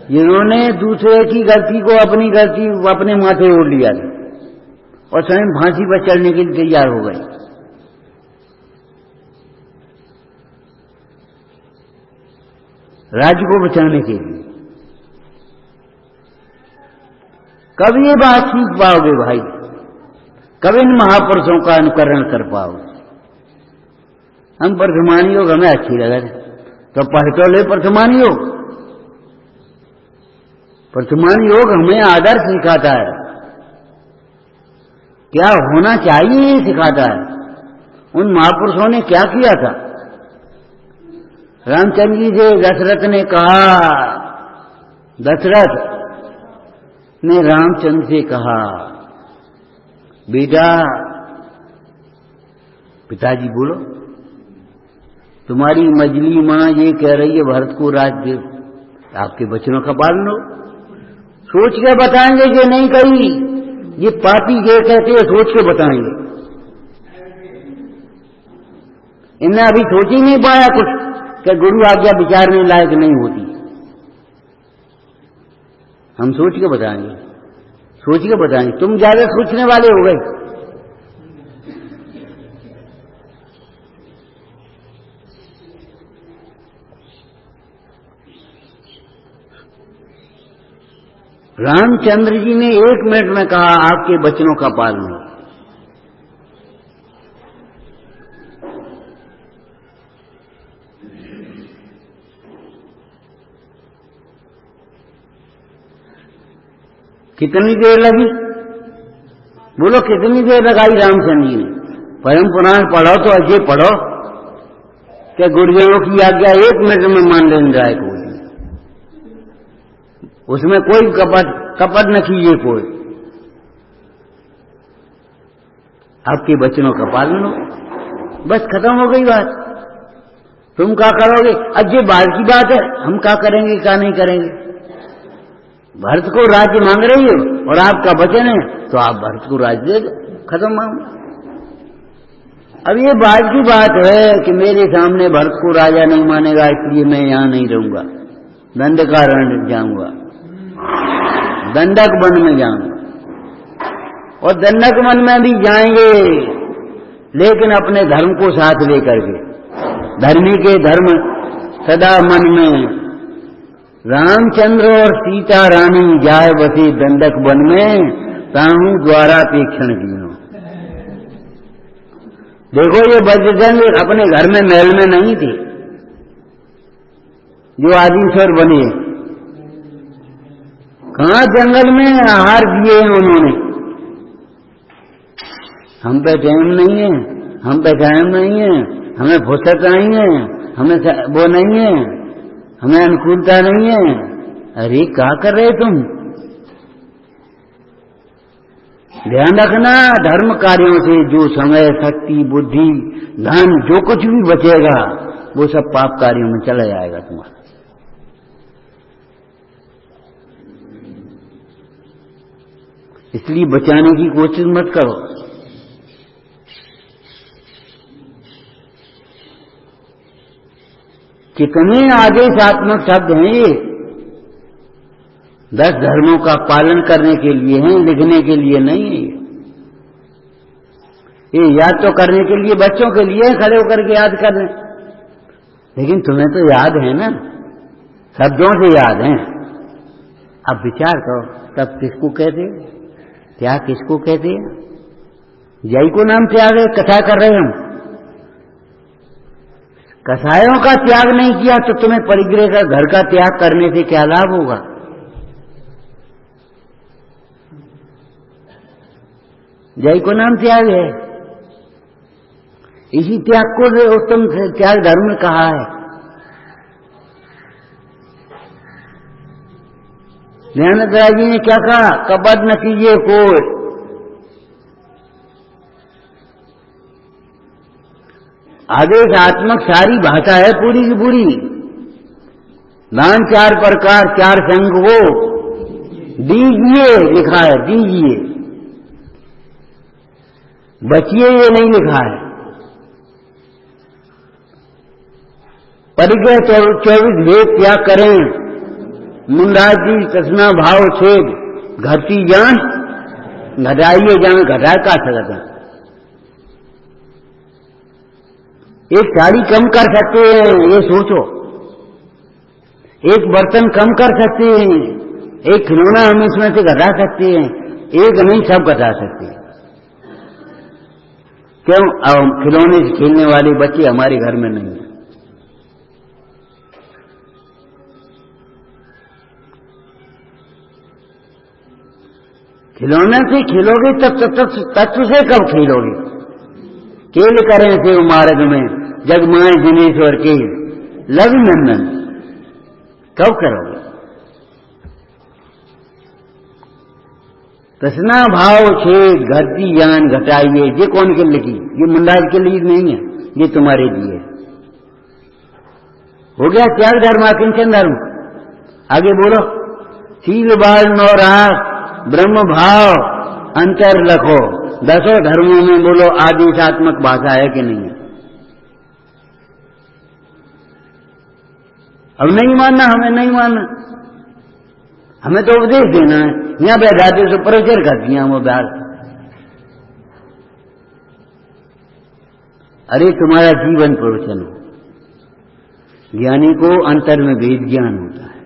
जिन्होंने दूसरे की गलती को अपनी गलती अपने माथे ओढ़ लिया था और स्वयं फांसी पर चढ़ने के लिए तैयार हो गए। राज्य को बचाने के लिए कब ये बात सीख पाओगे भाई? कब इन महापुरुषों का अनुकरण कर पाओगे? हम वर्तमान योग हमें अच्छी लगे तो पढ़ तो ले वर्तमान योग। वर्तमान योग हमें आदर्श सिखाता है, क्या होना चाहिए ये सिखाता है। उन महापुरुषों ने क्या किया था? रामचंद्र जी से दशरथ ने कहा, दशरथ ने रामचंद्र से कहा, बेटा, पिताजी बोलो, तुम्हारी मजली मां ये कह रही है भरत को राज्य, आपके वचनों का पालन लो। सोच के बताएंगे कि नहीं कही, ये पापी ये कहते हैं, सोच के बताएंगे। इन्हें अभी सोच ही नहीं पाया कुछ कि गुरु आज्ञा विचारने लायक नहीं होती। हम सोच के बताएंगे, सोच के बताएंगे। तुम ज्यादा सोचने वाले हो गए। रामचंद्र जी ने 1 मिनट में कहा, आपके वचनों का पालन हो। कितनी देर लगी? बोलो कितनी देर लगाई रामचंद्र जी ने? परम पुराण पढ़ो तो अजय पढ़ो कि गुरुजनों की आज्ञा 1 मिनट में मान लेने लायक होती। उसमें कोई कपट न कीजिए कोई। आपके वचनों का पालन हो, बस खत्म हो गई बात। तुम क्या करोगे? अब ये बात की बात है, हम क्या करेंगे क्या नहीं करेंगे। भरत को राज्य मांग रही हो और आपका वचन है तो आप भरत को राज्य दे दो, खत्म मांगो। अब ये बात की बात है कि मेरे सामने भरत को राजा नहीं मानेगा, इसलिए मैं यहां नहीं रहूंगा, दंडकारण्य जाऊंगा, दंडक वन में जाऊंगा। और दंडक वन में भी जाएंगे लेकिन अपने धर्म को साथ लेकर के, धर्मी के धर्म सदा मन में। रामचंद्र और सीता रानी जाए बसी दंडक वन में, ताहू द्वारा पेक्षण कीनो। देखो ये वज्रजंग अपने घर में महल में नहीं थे जो आदिश्वर बने, कहां जंगल में आहार दिए हैं उन्होंने। हम पे टाइम नहीं है, हम पे टाइम नहीं है, हमें फुर्सत नहीं है, हमें वो नहीं है, हमें अनुकूलता नहीं है। अरे क्या कर रहे तुम? ध्यान रखना, धर्म कार्यों से जो समय, शक्ति, बुद्धि, धन जो कुछ भी बचेगा वो सब पाप कार्यों में चला जाएगा तुम्हारा। इसलिए बचाने की कोशिश मत करो। कितने आदेशात्मक शब्द हैं ये, 10 धर्मों का पालन करने के लिए हैं, लिखने के लिए नहीं है। ये याद तो करने के लिए, बच्चों के लिए खड़े होकर के याद करने, लेकिन तुम्हें तो याद है ना, शब्दों से याद है। अब विचार करो, तब किसको कहते, त्याग किसको कहते हैं? जय को नाम त्याग है, कथा कर रहे हम। कसायों का त्याग नहीं किया तो तुम्हें परिग्रह का घर का त्याग करने से क्या लाभ होगा? जय को नाम त्याग है। इसी त्याग को उत्तम त्याग धर्म ने कहा है। दयानंद राय जी ने क्या कहा? कपट न कीजिए कोई, आदेशात्मक सारी भाषा है पूरी की पूरी। दान 4 प्रकार 4 संग हो दीजिए लिखा है, दीजिए, बचिए ये नहीं लिखा है। परिग्रह 24 भेद त्याग करें, मुंडाज जी तृष्णा भाव छेद, घटती जान घटाइए जान, घटाए का सकता है। एक साड़ी कम कर सकते हैं, ये सोचो, एक बर्तन कम कर सकते हैं, एक खिलौना हम इसमें से घटा सकते हैं, एक नहीं सब घटा सकते हैं। क्यों? अब खिलौने से खेलने वाले बच्चे हमारे घर में नहीं है। खिलौने से खेलोगे तब तत्व से कब खेलोगे? खेल करें से मार्ग में जगमाए जिनेश्वर के लव नंदन, कब करोगे? तृष्णा भाव छेद घटती जान घटाइए, ये कौन के लिखी? ये मुंडाज के लिए नहीं है, ये तुम्हारे लिए। हो गया त्याग धर्म, अकिंचन धर्म। आगे बोलो, शील बाल नौराग ब्रह्म भाव अंतर लखो। 10 धर्मों में बोलो आदेशात्मक भाषा है कि नहीं है? अब नहीं मानना, हमें नहीं मानना, हमें तो उपदेश देना है। यहां बैठाते तो प्रचार कर दिया हम बैठ। अरे तुम्हारा जीवन प्रवचन हो। ज्ञानी को अंतर में भेद ज्ञान होता है।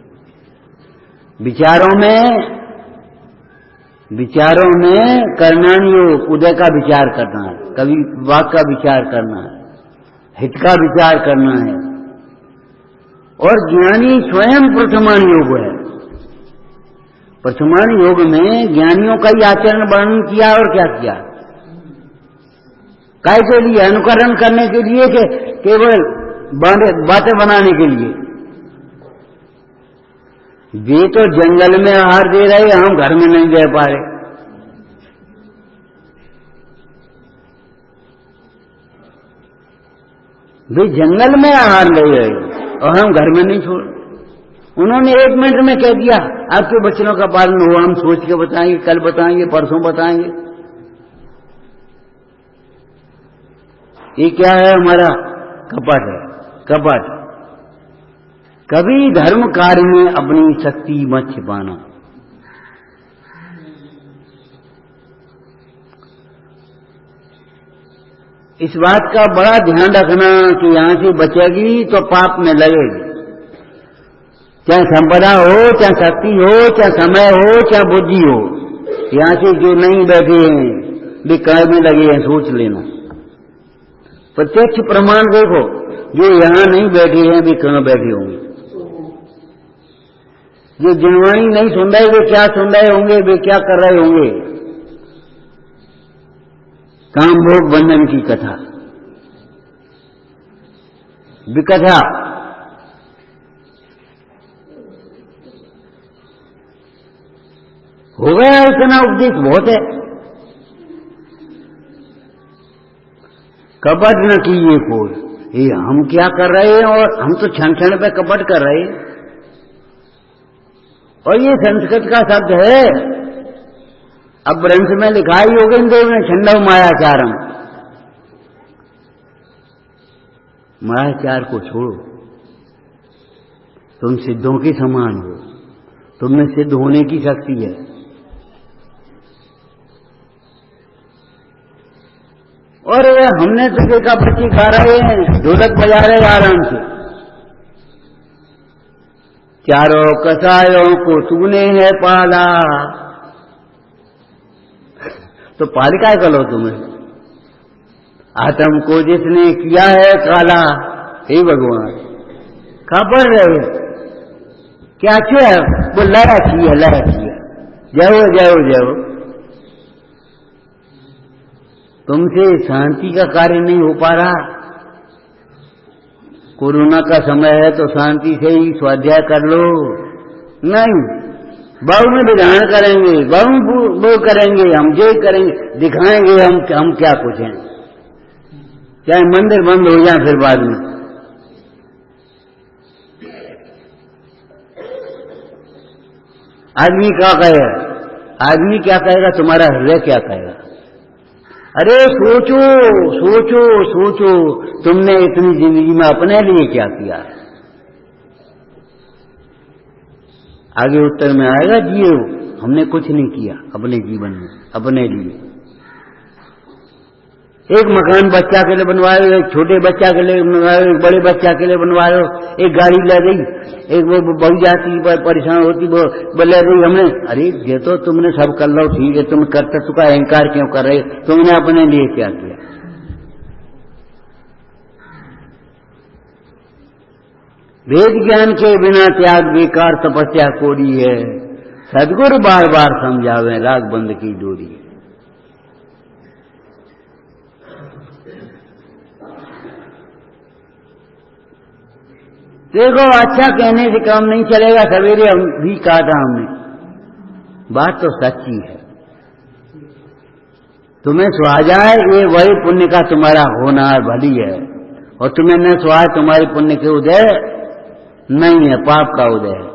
विचारों में करना नहीं हो, उदय का विचार करना है, कभी वाक का विचार करना है, हित का विचार करना है। और ज्ञानी स्वयं प्रथमान योग है। प्रथमान योग में ज्ञानियों का ही आचरण वर्णन किया और क्या किया? काय के लिए? अनुकरण करने के लिए कि केवल बातें बनाने के लिए? वे तो जंगल में आहार दे रहे, हम घर में नहीं दे पा रहे। वे जंगल में आहार ले रहे और हम घर में नहीं छोड़। उन्होंने 1 मिनट में कह दिया आपके बच्चों का पालन हुआ, हम सोच के बताएंगे, कल बताएंगे, परसों बताएंगे। ये क्या है? हमारा कपट है, कपट। कभी धर्म कार्य में अपनी शक्ति मत छिपाना। इस बात का बड़ा ध्यान रखना कि यहां से बचेगी तो पाप में लगेगी। चाहे संपदा हो, चाहे शक्ति हो, चाहे समय हो, चाहे बुद्धि हो, यहां से जो नहीं बैठे हैं वे काय में लगे हैं, सोच लेना। प्रत्यक्ष प्रमाण देखो, जो यहां नहीं बैठे हैं वे कहां बैठे होंगे। जो जिनवाणी नहीं सुन रहे वे क्या सुन रहे होंगे, वे क्या कर रहे होंगे। काम भोग बंधन की कथा, विकथा। हो गया इतना उपदेश, बहुत है। कपट न कीजिए कोई। ये हम क्या कर रहे हैं? और हम तो क्षण क्षण पे कपट कर रहे हैं। और ये संस्कृत का शब्द है, अब ग्रंथ में लिखा ही योगेंद्र देव ने छंडव मायाचारम, मायाचार को छोड़ो, तुम सिद्धों के समान हो, तुम में सिद्ध होने की शक्ति है। और हमने तो देखा बच्चे खा रहे हैं, ढोलक बजा रहे आराम से, चारों कसायों को तूने है पाला, तो पाल क्या करो तुम्हें, आत्म को जिसने किया है काला। हे भगवान, कहां पढ़ रहे हो, क्या है वो, लड़ा किया, लड़ा किया, जाओ जाओ जाओ। तुमसे शांति का कार्य नहीं हो पा रहा। कोरोना का समय है तो शांति से ही स्वाध्याय कर लो। नहीं, बहु में विधान करेंगे, बहु वो करेंगे, हम जो करेंगे, दिखाएंगे हम क्या कुछ हैं, चाहे मंदिर बंद हो जाए फिर बाद में। आदमी क्या कहेगा, आदमी क्या कहेगा, तुम्हारा हृदय क्या कहेगा। अरे सोचो सोचो सोचो, तुमने इतनी जिंदगी में अपने लिए क्या किया। आगे उत्तर में आएगा, जियो, हमने कुछ नहीं किया अपने जीवन में अपने लिए। एक मकान बच्चा के लिए बनवाए, एक छोटे बच्चा के लिए बनवाए, एक बड़े बच्चा के लिए बनवाए, एक गाड़ी ले गई, एक वो बहु जाती परेशान होती वो बोले रही हमने। अरे ये तो तुमने सब कर लो, ठीक है, तुम कर्तव्य का अहंकार क्यों कर रहे, तुमने अपने लिए क्या किया। वेद ज्ञान के बिना त्याग बेकार तपस्या कोरी है, सदगुरु बार बार समझावे राग बंद की डोरी। देखो, अच्छा कहने से काम नहीं चलेगा। सवेरे हम भी कहा था हमने, बात तो सच्ची है। तुम्हें सुहा जाए ये वही पुण्य का तुम्हारा होनहार भली है, और तुम्हें न सुहाए तुम्हारे पुण्य के उदय नहीं है, पाप का उदय है।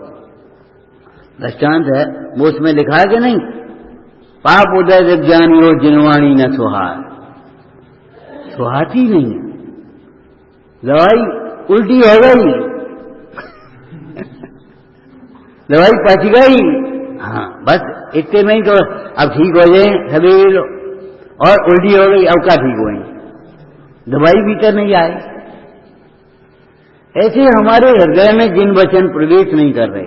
दृष्टांत है वो उसमें लिखा है कि नहीं, पाप उदय जब ज्ञानी हो जिनवाणी न सुहाए, सुहाती नहीं है, दवाई उल्टी हो गई, दवाई पच गई, हाँ बस इतने में ही तो अब ठीक हो जाए सभी लोग, और उल्टी हो गई अब क्या ठीक होएंगे, दवाई भीतर नहीं आए। ऐसे हमारे हृदय में जिन वचन प्रवेश नहीं कर रहे,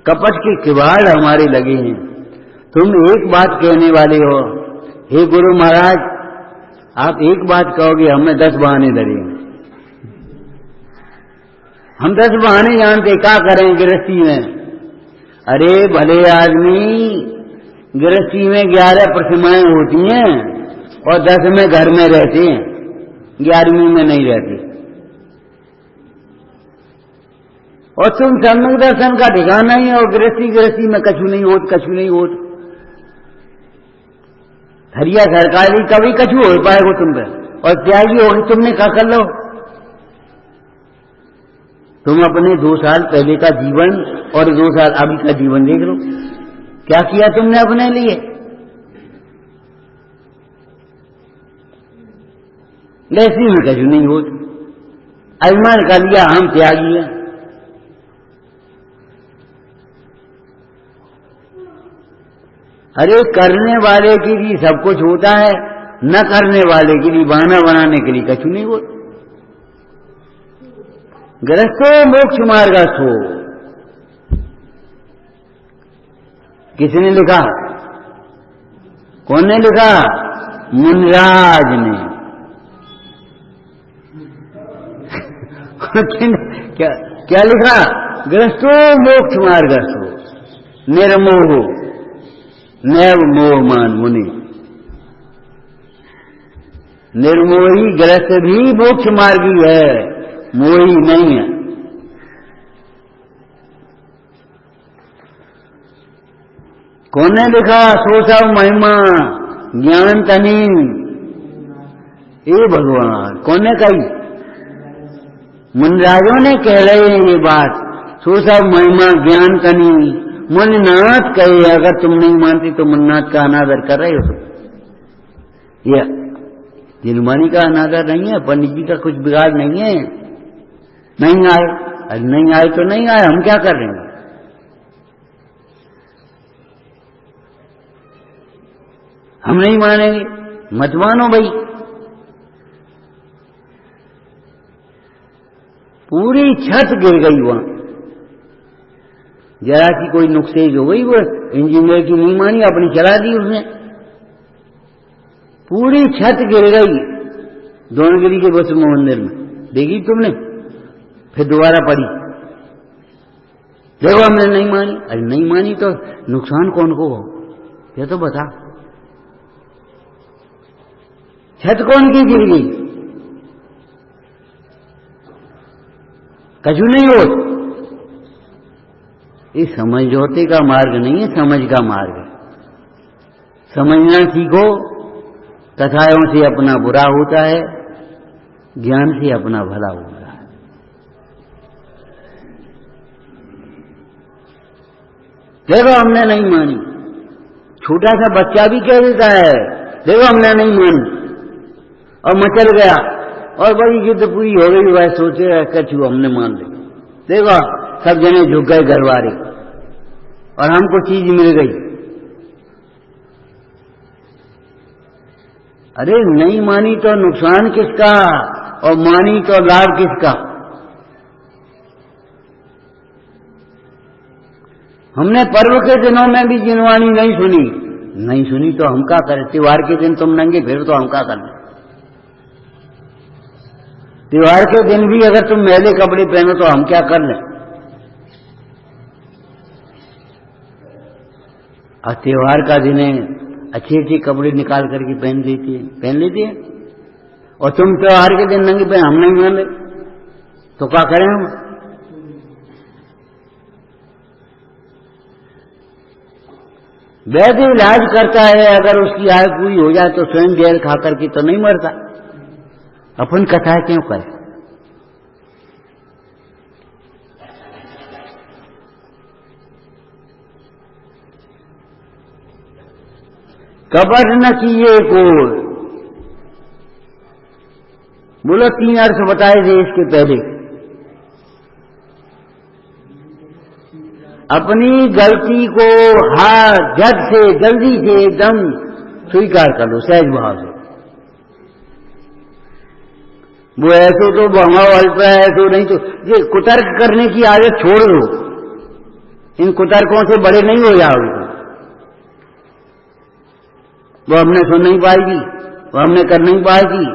कपट के किवाड़ हमारे लगे हैं। तुम एक बात कहने वाले हो, हे गुरु महाराज आप एक बात कहोगे, हमें 10 बहाने धरेंगे। हम 10 बहाने जानते, क्या करें गृहस्थी में। अरे भले आदमी, गृहस्थी में 11 प्रतिमाएं होती हैं और 10 में घर में रहते हैं, 11वीं में नहीं रहती। और तुम सम्यक दर्शन का ठिकाना ही, और गृहस्थी में कछु नहीं होत, कछु नहीं होत। हरिया सरकारी कभी कछु हो पाएगा तुम पे, और त्यागी होगी तुमने क्या कर लो। तुम अपने 2 साल पहले का जीवन और 2 साल अभी का जीवन देख लो, क्या किया तुमने अपने लिए। गृहस्थी में कछु नहीं होत, अभिमान कर लिया हम त्यागी हैं। अरे करने वाले के लिए सब कुछ होता है, न करने वाले के लिए बहाना बनाने के लिए कछु नहीं होता। गृहस्थो मोक्ष मार्गस्थ हो, किसने लिखा, कौन ने लिखा, मुनिराज ने। क्या क्या लिखा, गृहस्थो मोक्ष मार्गस्थ हो, निर्मोह नैव मोहमान मुनि। निर्मोही गृहस्थ भी मोक्ष मार्गी है, मोही नहीं है। कौन ने लिखा, सो सब महिमा ज्ञान तनी। ये भगवान कौन ने कही, मुनिराजों ने कह रहे हैं ये बात, सो सब महिमा ज्ञान तनी, मुन्नाथ कहे, अगर तुम नहीं मानती तो मुन्नाथ का अनादर कर रहे हो। ये दिलमानी का अनादर नहीं है, पंडित जी का कुछ बिगाड़ नहीं है। नहीं आए, अरे नहीं आए तो नहीं आए, हम क्या कर रहे हैं। हम नहीं मानेंगे, मत मानो भाई। पूरी छत गिर गई वहां, जरा सी कोई नुकसेज हो गई, वो इंजीनियर की नहीं मानी, अपनी चला दी उसने, पूरी छत गिर गई द्रोणगिरी के बस मंदिर में। देखी तुमने? फिर दोबारा पड़ी, देखो हमने नहीं मानी। अरे नहीं मानी तो नुकसान कौन को हो, ये तो बता। छत कौन की गिर गई? कछु नहीं हो। ये समझौते का मार्ग नहीं है, समझ का मार्ग है। समझना सीखो, कथाओं से अपना बुरा होता है, ज्ञान से अपना भला होता है। देखो हमने नहीं मानी, छोटा सा बच्चा भी कह देता है देखो हमने नहीं मानी, और मचल गया और बड़ी जिद पूरी हो गई, वह सोचे कछु हमने मान ली। देखो सब जने झुक गए घर वाले और हमको चीज मिल गई। अरे नहीं मानी तो नुकसान किसका और मानी तो लाभ किसका। हमने पर्व के दिनों में भी जिनवानी नहीं सुनी तो हम क्या करें। त्योहार के दिन तुम नंगे फिर तो हम क्या करें। त्योहार के दिन भी अगर तुम मैले कपड़े पहनो तो हम क्या कर लें। और त्योहार का दिन है, अच्छे अच्छे कपड़े निकाल करके पहन लेते हैं और तुम त्योहार के दिन नंगे पहन, हम नहीं मान रहे तो क्या करें हम। वैद्य इलाज करता है, अगर उसकी आय पूरी हो जाए तो स्वयं जहर खा करके तो नहीं मरता। अपन कथा क्यों करें। कपट न किए कोई। बोलो 3 अर्थ बताए थे इसके पहले। अपनी गलती को झट से जल्दी से एकदम स्वीकार कर लो सहज भाव से। वो ऐसे तो भंगा अल्प है, ऐसे नहीं तो ये कुतर्क करने की आदत छोड़ दो। इन कुतर्कों से बड़े नहीं हो जाओगे। वो हमने सुन नहीं पाएगी, वो हमने कर नहीं पाएगी।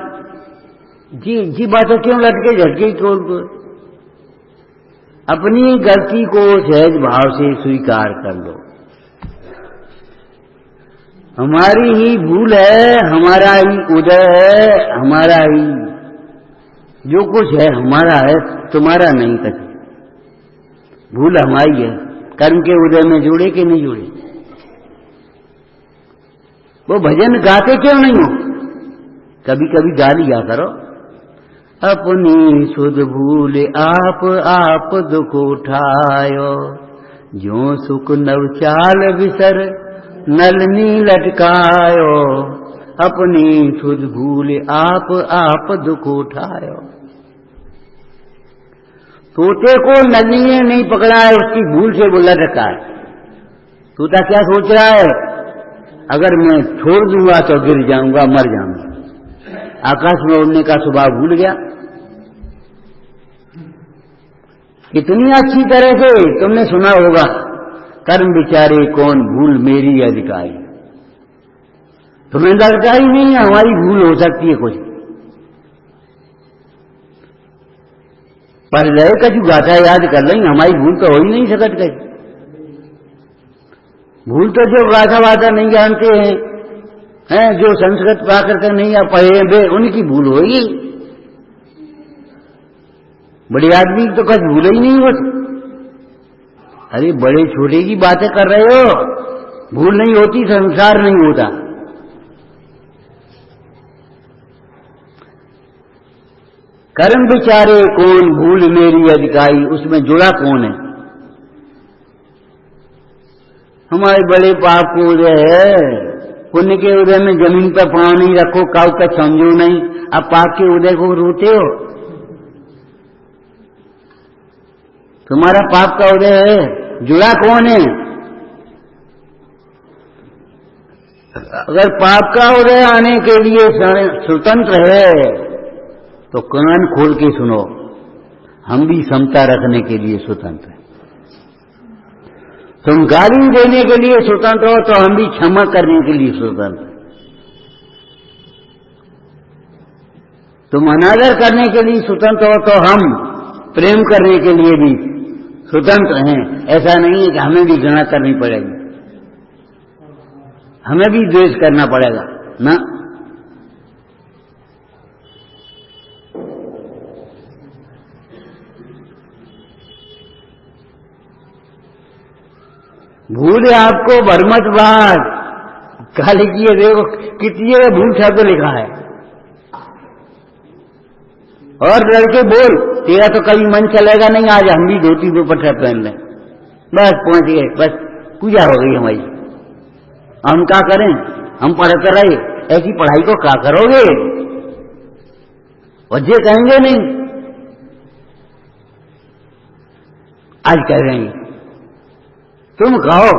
जी बातें क्यों लटके झटके छोड़ दो। अपनी गलती को सहज भाव से स्वीकार कर लो। हमारी ही भूल है, हमारा ही उदय है, हमारा ही जो कुछ है हमारा है, तुम्हारा नहीं। कभी भूल हमारी है। कर्म के उदय में जुड़े कि नहीं जुड़े। वो भजन गाते क्यों नहीं हो। कभी कभी गा लिया करो। अपनी सुध भूल आप दुख उठायो, जो सुख नवचाल विसर नलनी लटकायो। अपनी सुध भूल आप दुख उठायो। तोते को नलनी ने नहीं पकड़ा है, उसकी भूल से वो लटका है। तोता क्या सोच रहा है, अगर मैं छोड़ दूंगा तो गिर जाऊंगा, मर जाऊंगा। आकाश में उड़ने का स्वभाव भूल गया। कितनी अच्छी तरह से तुमने सुना होगा, कर्म बिचारे कौन भूल मेरी अधिकारी। तुम्हें लगता ही नहीं है हमारी भूल हो सकती है कुछ। पर लय का जो गाथा याद कर लेंगे, हमारी भूल तो हो ही नहीं सकत कहीं। भूल तो जो गाथा वाथा नहीं जानते हैं, जो संस्कृत प्राकृत नहीं आ पढ़े वे उनकी भूल होगी। बड़े आदमी तो कुछ भूल ही नहीं होती। अरे बड़े छोटे की बातें कर रहे हो, भूल नहीं होती, संसार नहीं होता। कर्म बिचारे कौन भूल मेरी अधिकाई, उसमें जुड़ा कौन है। हमारे बड़े पाप को उदय है। पुण्य के उदय में जमीन पर पांव नहीं रखो, काउ का समझो नहीं। अब पाप के उदय को रोते हो। तुम्हारा पाप का उदय है, जुड़ा कौन है? अगर पाप का उदय आने के लिए स्वतंत्र है तो कान खोल के सुनो, हम भी समता रखने के लिए स्वतंत्र हैं। तुम गाली देने के लिए स्वतंत्र हो तो हम भी क्षमा करने के लिए स्वतंत्र हैं। तुम अनादर करने के लिए स्वतंत्र हो तो हम प्रेम करने के लिए भी स्वतंत्र हैं। ऐसा नहीं है कि हमें भी घृणा करनी पड़ेगी, हमें भी द्वेष करना पड़ेगा ना। भूल आपको भरमत बात क्या लिखिए, देखो कितनी भूल शब्द लिखा है। और लड़के बोल, तेरा तो कभी मन चलेगा नहीं, आज हम भी धोती दुपट्टा पहन लें, बस पहुंच गए, बस पूजा हो गई हमारी। हम क्या करें? हम पढ़ते रहे, ऐसी पढ़ाई को क्या करोगे? वजह कहेंगे नहीं, आज कह रहे हैं तुम कहो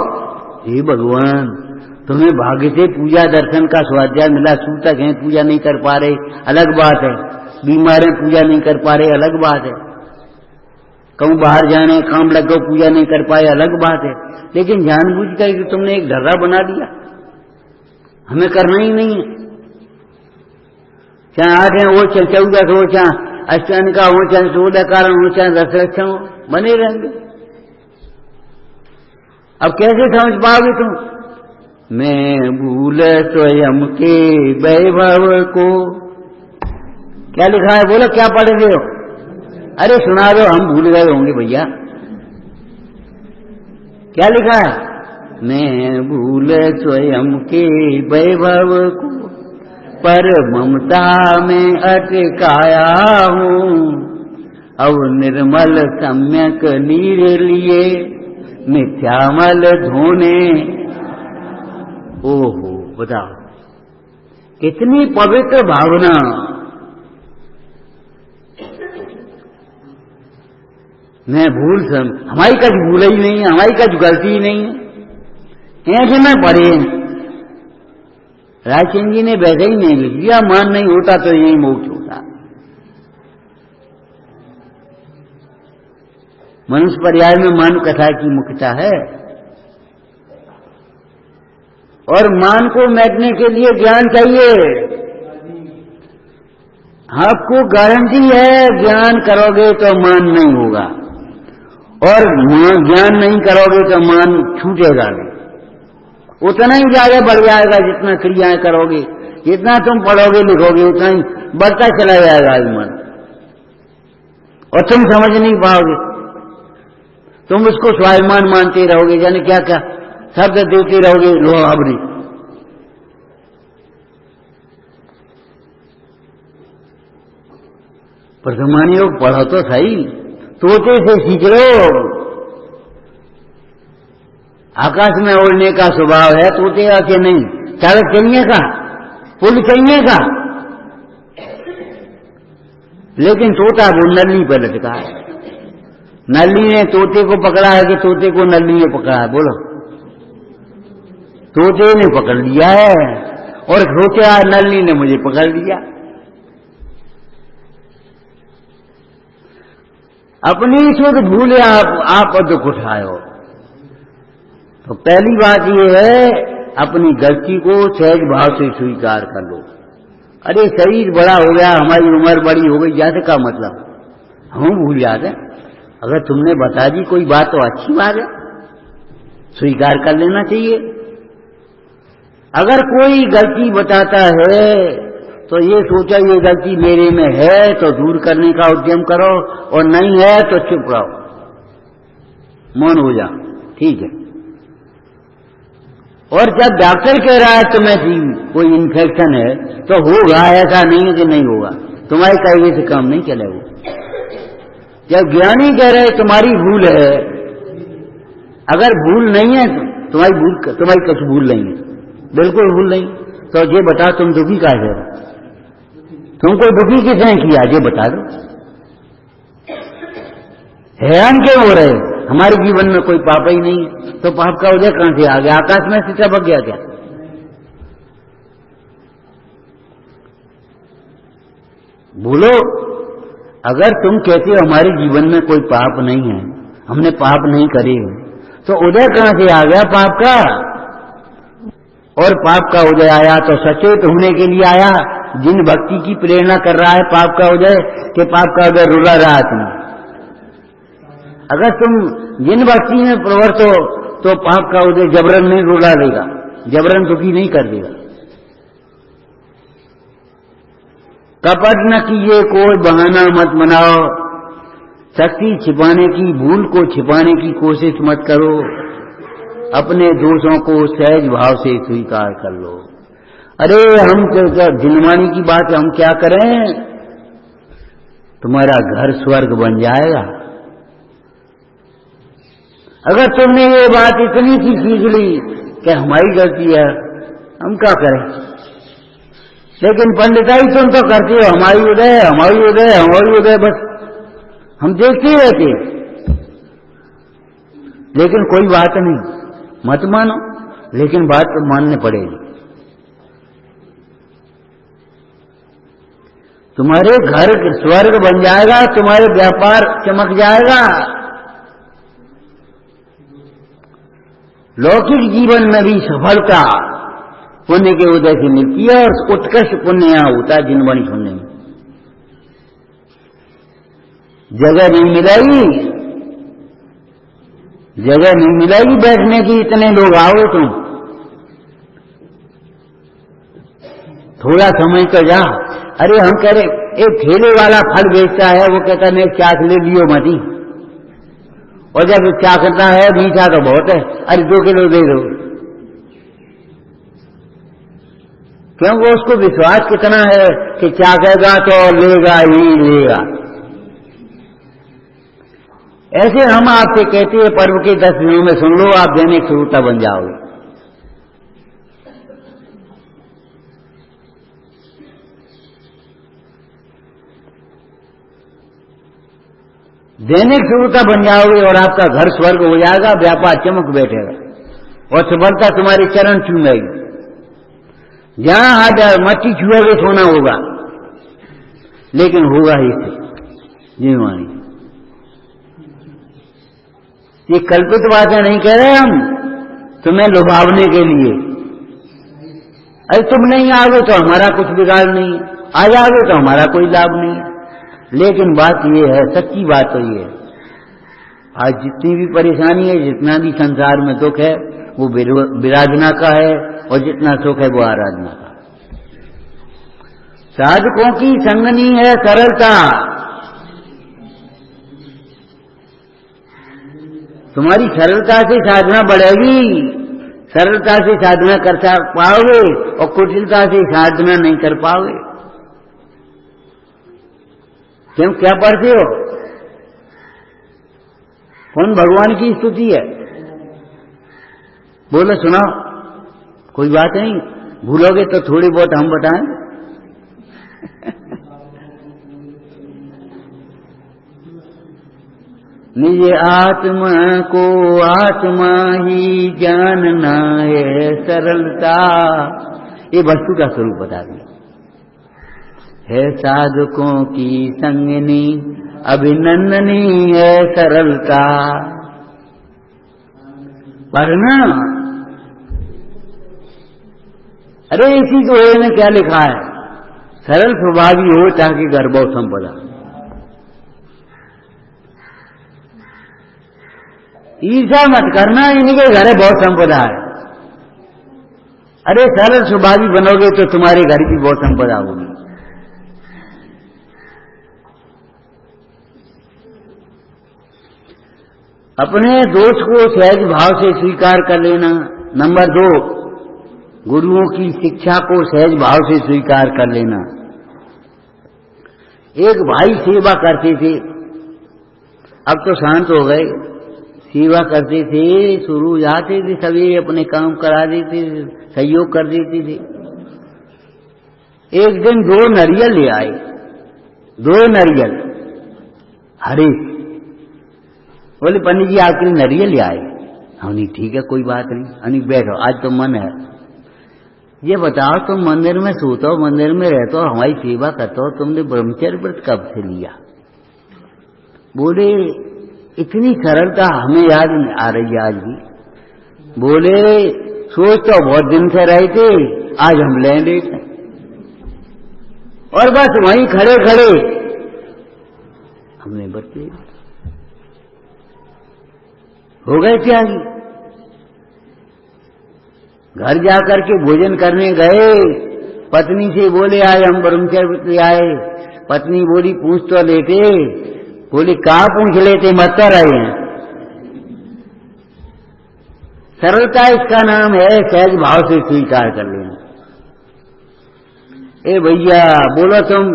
हे भगवान, तुम्हें भाग्य से पूजा दर्शन का स्वाध्याय मिला, सूतक हैं पूजा नहीं कर पा रहे, अलग बात है। बीमार हैं पूजा नहीं कर पा रहे, अलग बात है। कहूं बाहर जाने काम लग गए पूजा नहीं कर पाए, अलग बात है। लेकिन जानबूझ कर कि तुमने एक ढर्रा बना दिया, हमें करना ही नहीं है। चाहे आठ है वो, चाहे 14 हो, चाहे अष्टान का हो, चाहे 16 कारण हो, चाहे 10 लक्षण हो, बने रहेंगे। अब कैसे समझ पाओगे तुम? मैं भूल स्वयं के वैभव को, क्या लिखा है? बोलो क्या पढ़ रहे हो? अरे सुना दो, हम भूल गए होंगे भैया। क्या लिखा है? मैं भूल स्वयं के वैभव को, पर ममता में अटकाया हूँ। अब निर्मल सम्यक नीर लिए, मिथ्यामल धोने। ओहो, बताओ कितनी पवित्र भावना। मैं भूल हमारी कच भूल ही नहीं है, हमारी कच गलती ही नहीं है। ऐसे में पढ़े राजचंद्र जी ने वैसे ही नहीं लिख दिया, मान नहीं होता तो यही मोक्ष होता। मनुष्य पर्याय में मान कथा की मुख्यता है, और मान को मिटने के लिए ज्ञान चाहिए। आपको गारंटी है ज्ञान करोगे तो मान नहीं होगा, और ज्ञान नहीं करोगे तो मान छूटेगा नहीं। उतना ही ज्यादा बढ़ जाएगा जितना क्रियाएं करोगे, जितना तुम पढ़ोगे लिखोगे उतना ही बढ़ता चला जाएगा मन, और तुम समझ नहीं पाओगे। तुम उसको स्वाभिमान मानते रहोगे, यानी क्या क्या शब्द देते रहोगे, लोहावरी। प्रसमान योग पढ़ो तो सही, तोते से सीख लो। आकाश में उड़ने का स्वभाव है तोते का कि नहीं? चालक चाहिए का, पुल चाहिए का, लेकिन तोता वो नली पर लटका है। नली ने तोते को पकड़ा है कि तोते को नली ने पकड़ा है? बोलो, तोते ने पकड़ लिया है, और सोचा नली ने मुझे पकड़ लिया। अपनी सुध भूले आप दुख उठाओ। तो पहली बात यह है, अपनी गलती को सहज भाव से स्वीकार कर लो। अरे शरीर बड़ा हो गया, हमारी उम्र बड़ी हो गई, जैसे का मतलब हम भूल जाते हैं। अगर तुमने बता दी कोई बात तो अच्छी बात है, स्वीकार कर लेना चाहिए। अगर कोई गलती बताता है तो ये सोचा ये गलती मेरे में है तो दूर करने का उद्यम करो, और नहीं है तो चुप रहो, मौन हो जा, ठीक है। और जब डॉक्टर कह रहा है तुम्हें कोई इन्फेक्शन है तो होगा, ऐसा नहीं है कि नहीं होगा, तुम्हारे कहने से काम नहीं चलेगा। जब ज्ञानी कह रहे तुम्हारी भूल है, अगर भूल नहीं है तुम्हारी कुछ भूल नहीं है, बिल्कुल भूल नहीं। तो ये बता तुम दुखी काहे हो? तुमको दुखी किसने किया ये बता दो। हैरान क्यों हो रहे? हमारे जीवन में कोई पाप ही नहीं, तो पाप का उदय कहां से आ गया? आकाश में से चमक गया क्या? बोलो, अगर तुम कहते हो हमारे जीवन में कोई पाप नहीं है, हमने पाप नहीं करे, तो उदय कहां से आ गया पाप का? और पाप का उदय आया तो सचेत होने के लिए आया, जिन भक्ति की प्रेरणा कर रहा है पाप का उदय, कि पाप का उदय रुला रहा तुम। अगर तुम जिन भक्ति में प्रवृत्त हो तो पाप का उदय जबरन नहीं रुला देगा, जबरन दुखी नहीं कर देगा। कपट न कीजिए, कोई बहाना मत बनाओ, शक्ति छिपाने की, भूल को छिपाने की कोशिश मत करो, अपने दोषों को सहज भाव से स्वीकार कर लो। अरे हम दिलवानी की बात हम क्या करें? तुम्हारा घर स्वर्ग बन जाएगा। अगर तुमने ये बात इतनी सी सीख ली कि हमारी गलती है, हम क्या करें? लेकिन पंडिताई तुम तो करते हो, हमारी उदय हमारी उदय हमारी उदय, बस हम देखते ही रहते हैं। लेकिन कोई बात नहीं, मत मानो, लेकिन बात तो माननी पड़ेगी। तुम्हारे घर स्वर्ग बन जाएगा, तुम्हारे व्यापार चमक जाएगा। लौकिक जीवन में भी सफलता पुण्य के उदय से मिलती है, और उत्कृष्ट पुण्य यहां होता है जिनवाणी सुनने में। जगह नहीं मिलेगी, जगह नहीं मिलेगी बैठने की, इतने लोग आओ तुम, थोड़ा समय तो जा। अरे हम कह रहे एक ठेले वाला फल बेचता है, वो कहता मैं चाक ले लियो मती, और जब चाकता है मीठा तो बहुत है, अरे 2 किलो दे दो, क्योंकि उसको विश्वास कितना है कि चाकेगा तो लेगा ही लेगा। ऐसे हम आपसे कहते हैं पर्व के 10 दिनों में सुन लो, आप दैनिक श्रोता बन जाओगे। दैनिक श्रोता बन जाओगे और आपका घर स्वर्ग हो जाएगा, व्यापार चमक बैठेगा और सफलता तुम्हारे चरण छूएगी। जहां हाथ मट्टी छुओगे सोना होगा, लेकिन होगा ही से जीवानी। ये कल्पित बातें नहीं कह रहे हम तुम्हें लुभावने के लिए। अरे तुम नहीं आओगे तो हमारा कुछ बिगाड़ नहीं, आ जाओगे तो हमारा कोई लाभ नहीं। लेकिन बात ये है, सच्ची बात तो ये है, आज जितनी भी परेशानी है, जितना भी संसार में दुख है, वो विराधना का है, और जितना सुख है वो आराधना का। साधकों की संगनी है सरलता। तुम्हारी सरलता से साधना बढ़ेगी, सरलता से साधना कर पाओगे, और कुटिलता से साधना नहीं कर पाओगे। क्यों, क्या पढ़ते हो? कौन भगवान की स्तुति है? बोलो सुनाओ। कोई बात नहीं, भूलोगे तो थोड़ी बहुत हम बताएं। निज आत्मा को आत्मा ही जानना है सरलता। ये वस्तु का स्वरूप बता दिया है। साधकों की संगनी अभिनंदनी है सरलता। पढ़ना, अरे इसी को में क्या लिखा है? सरल स्वभावी हो ताकि घर बहुत संपदा। ईर्ष्या मत करना, इनके घर बहुत संपदा है। अरे सरल स्वभावी बनोगे तो तुम्हारे घर की बहुत संपदा होगी। अपने दोष को सहज भाव से स्वीकार कर लेना। नंबर 2, गुरुओं की शिक्षा को सहज भाव से स्वीकार कर लेना। एक भाई सेवा करते थे, अब तो शांत हो गए, सेवा करते थे, शुरू जाते थे, सभी अपने काम करा देते थे, सहयोग कर देते थे। एक दिन 2 नारियल ले आए, 2 नारियल हरे। बोले पंडित जी आपके लिए नारियल ले आए। हमने ठीक है कोई बात नहीं, हमने बैठो आज तो मन है। ये बताओ तुम मंदिर में सोते हो, मंदिर में रहते हो, हमारी सेवा करते हो, तुमने ब्रह्मचर्य व्रत कब से लिया? बोले इतनी सरलता हमें याद आ रही है आज भी। बोले सोच तो बहुत दिन से रहे थे, आज हम ले लेते हैं। और बस वहीं खड़े खड़े हमने बच्चे हो गए त्यागी। घर जाकर के भोजन करने गए, पत्नी से बोले आज हम ब्रह्मचर्य व्रत ले आए। पत्नी बोली पूछ तो लेते। बोले कहाँ पूछ लेते, मत तो रहे हैं। सरलता इसका नाम है, सहज भाव से स्वीकार कर लेना। ए भैया बोलो तुम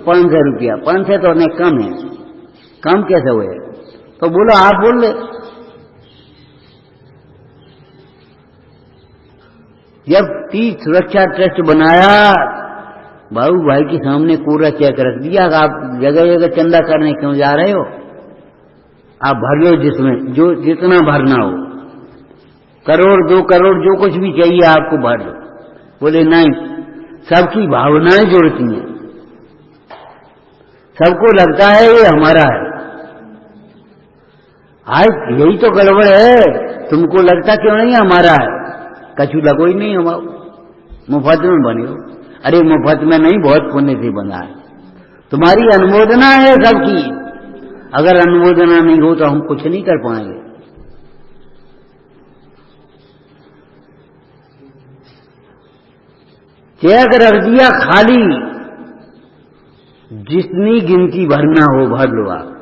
500 रुपया, 500 तो नहीं कम है। कम कैसे हुए? तो बोलो आप बोल ले। जब 30 सुरक्षा ट्रस्ट बनाया, बाबू भाई के सामने कोरा चेक रख दिया, आप जगह जगह चंदा करने क्यों जा रहे हो? आप भर लो जिसमें जो जितना भरना हो, 1 करोड़ 2 करोड़ जो कुछ भी चाहिए आपको भर लो। बोले नहीं, सबकी भावनाएं जुड़ती हैं, सबको लगता है ये हमारा है। आज यही तो गड़बड़ है, तुमको लगता क्यों नहीं हमारा है? कछु लगो ही नहीं, हम मुफ्त में बने हो। अरे मुफ्त में नहीं, बहुत पुण्य से बना है। तुम्हारी अनुमोदना है सबकी, अगर अनुमोदना नहीं हो तो हम कुछ नहीं कर पाएंगे। चेक रख दिया खाली, जितनी गिनती भरना हो भर लो आप।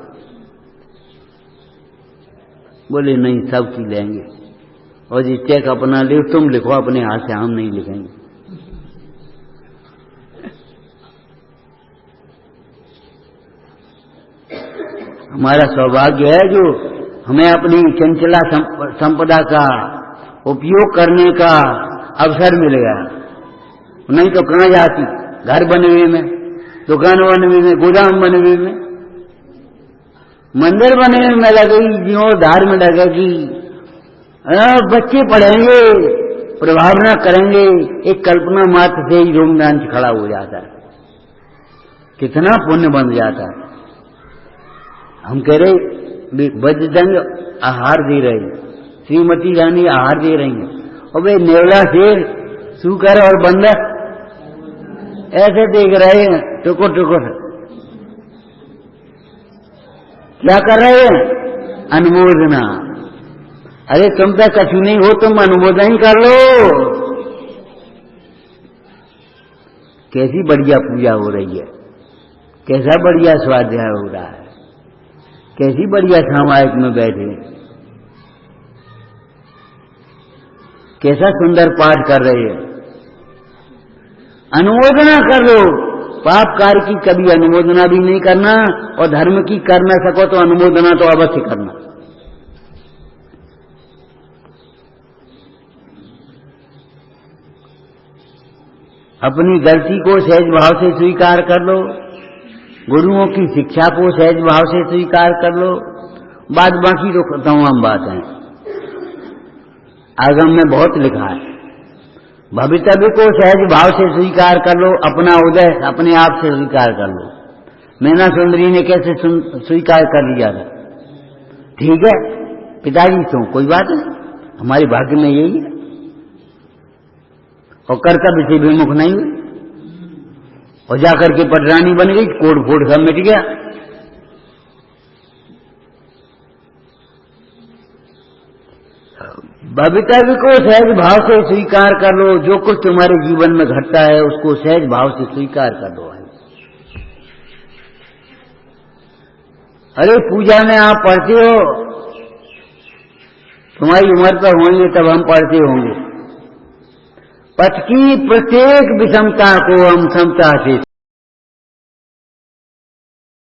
बोले नहीं, सबकी लेंगे। और ये चेक अपना ले, तुम लिखो अपने हाथ से, हम नहीं लिखेंगे। हमारा सौभाग्य है जो हमें अपनी चंचला संपदा का उपयोग करने का अवसर मिल गया। नहीं तो कहाँ जाती? घर बने हुए में, दुकान बने हुए में, गोदाम बने हुए में, मंदिर बने हुए में लगेगी, जीर्णोद्धार में लगेगी। बच्चे पढ़ेंगे, प्रभावना करेंगे, एक कल्पना मात्र से ही रोमनांच खड़ा हो जाता है, कितना पुण्य बन जाता है। हम कह रहे बजरंग आहार दे रहे, श्रीमती रानी आहार दे रही है, और वे नेवला शेर सूकर और बंदर ऐसे देख रहे हैं टुकुर टुकुर। क्या कर रहे हैं? अनुमोदना। अरे तुम तो कछु नहीं हो, तुम अनुमोदन ही कर लो। कैसी बढ़िया पूजा हो रही है, कैसा बढ़िया स्वाध्याय हो रहा है, कैसी बढ़िया सामायिक में बैठे, कैसा सुंदर पाठ कर रहे हैं। अनुमोदना कर लो। पाप कार्य की कभी अनुमोदना भी नहीं करना, और धर्म की कर न सको तो अनुमोदना तो अवश्य करना। अपनी गलती को सहज भाव से स्वीकार कर लो, गुरुओं की शिक्षा को सहज भाव से स्वीकार कर लो। बाद बाकी तो तमाम बात है, आगम में बहुत लिखा है। भवितव्य को सहज भाव से स्वीकार कर लो, अपना उदय अपने आप से स्वीकार कर लो। मैना सुंदरी ने कैसे स्वीकार कर लिया था? ठीक है पिताजी, तो कोई बात नहीं, हमारे भाग्य में यही है। और कर्तव्य से विमुख नहीं हुई, और जाकर के पटरानी बन गई, कोड फोड़ सब मिट गया। भवितव्य को सहज भाव से स्वीकार कर लो। जो कुछ तुम्हारे जीवन में घटता है उसको सहज भाव से स्वीकार कर लो। अरे पूजा में आप पढ़ते हो, तुम्हारी उम्र पर होंगे तब हम पढ़ते होंगे, पथ की प्रत्येक विषमता को हम समता से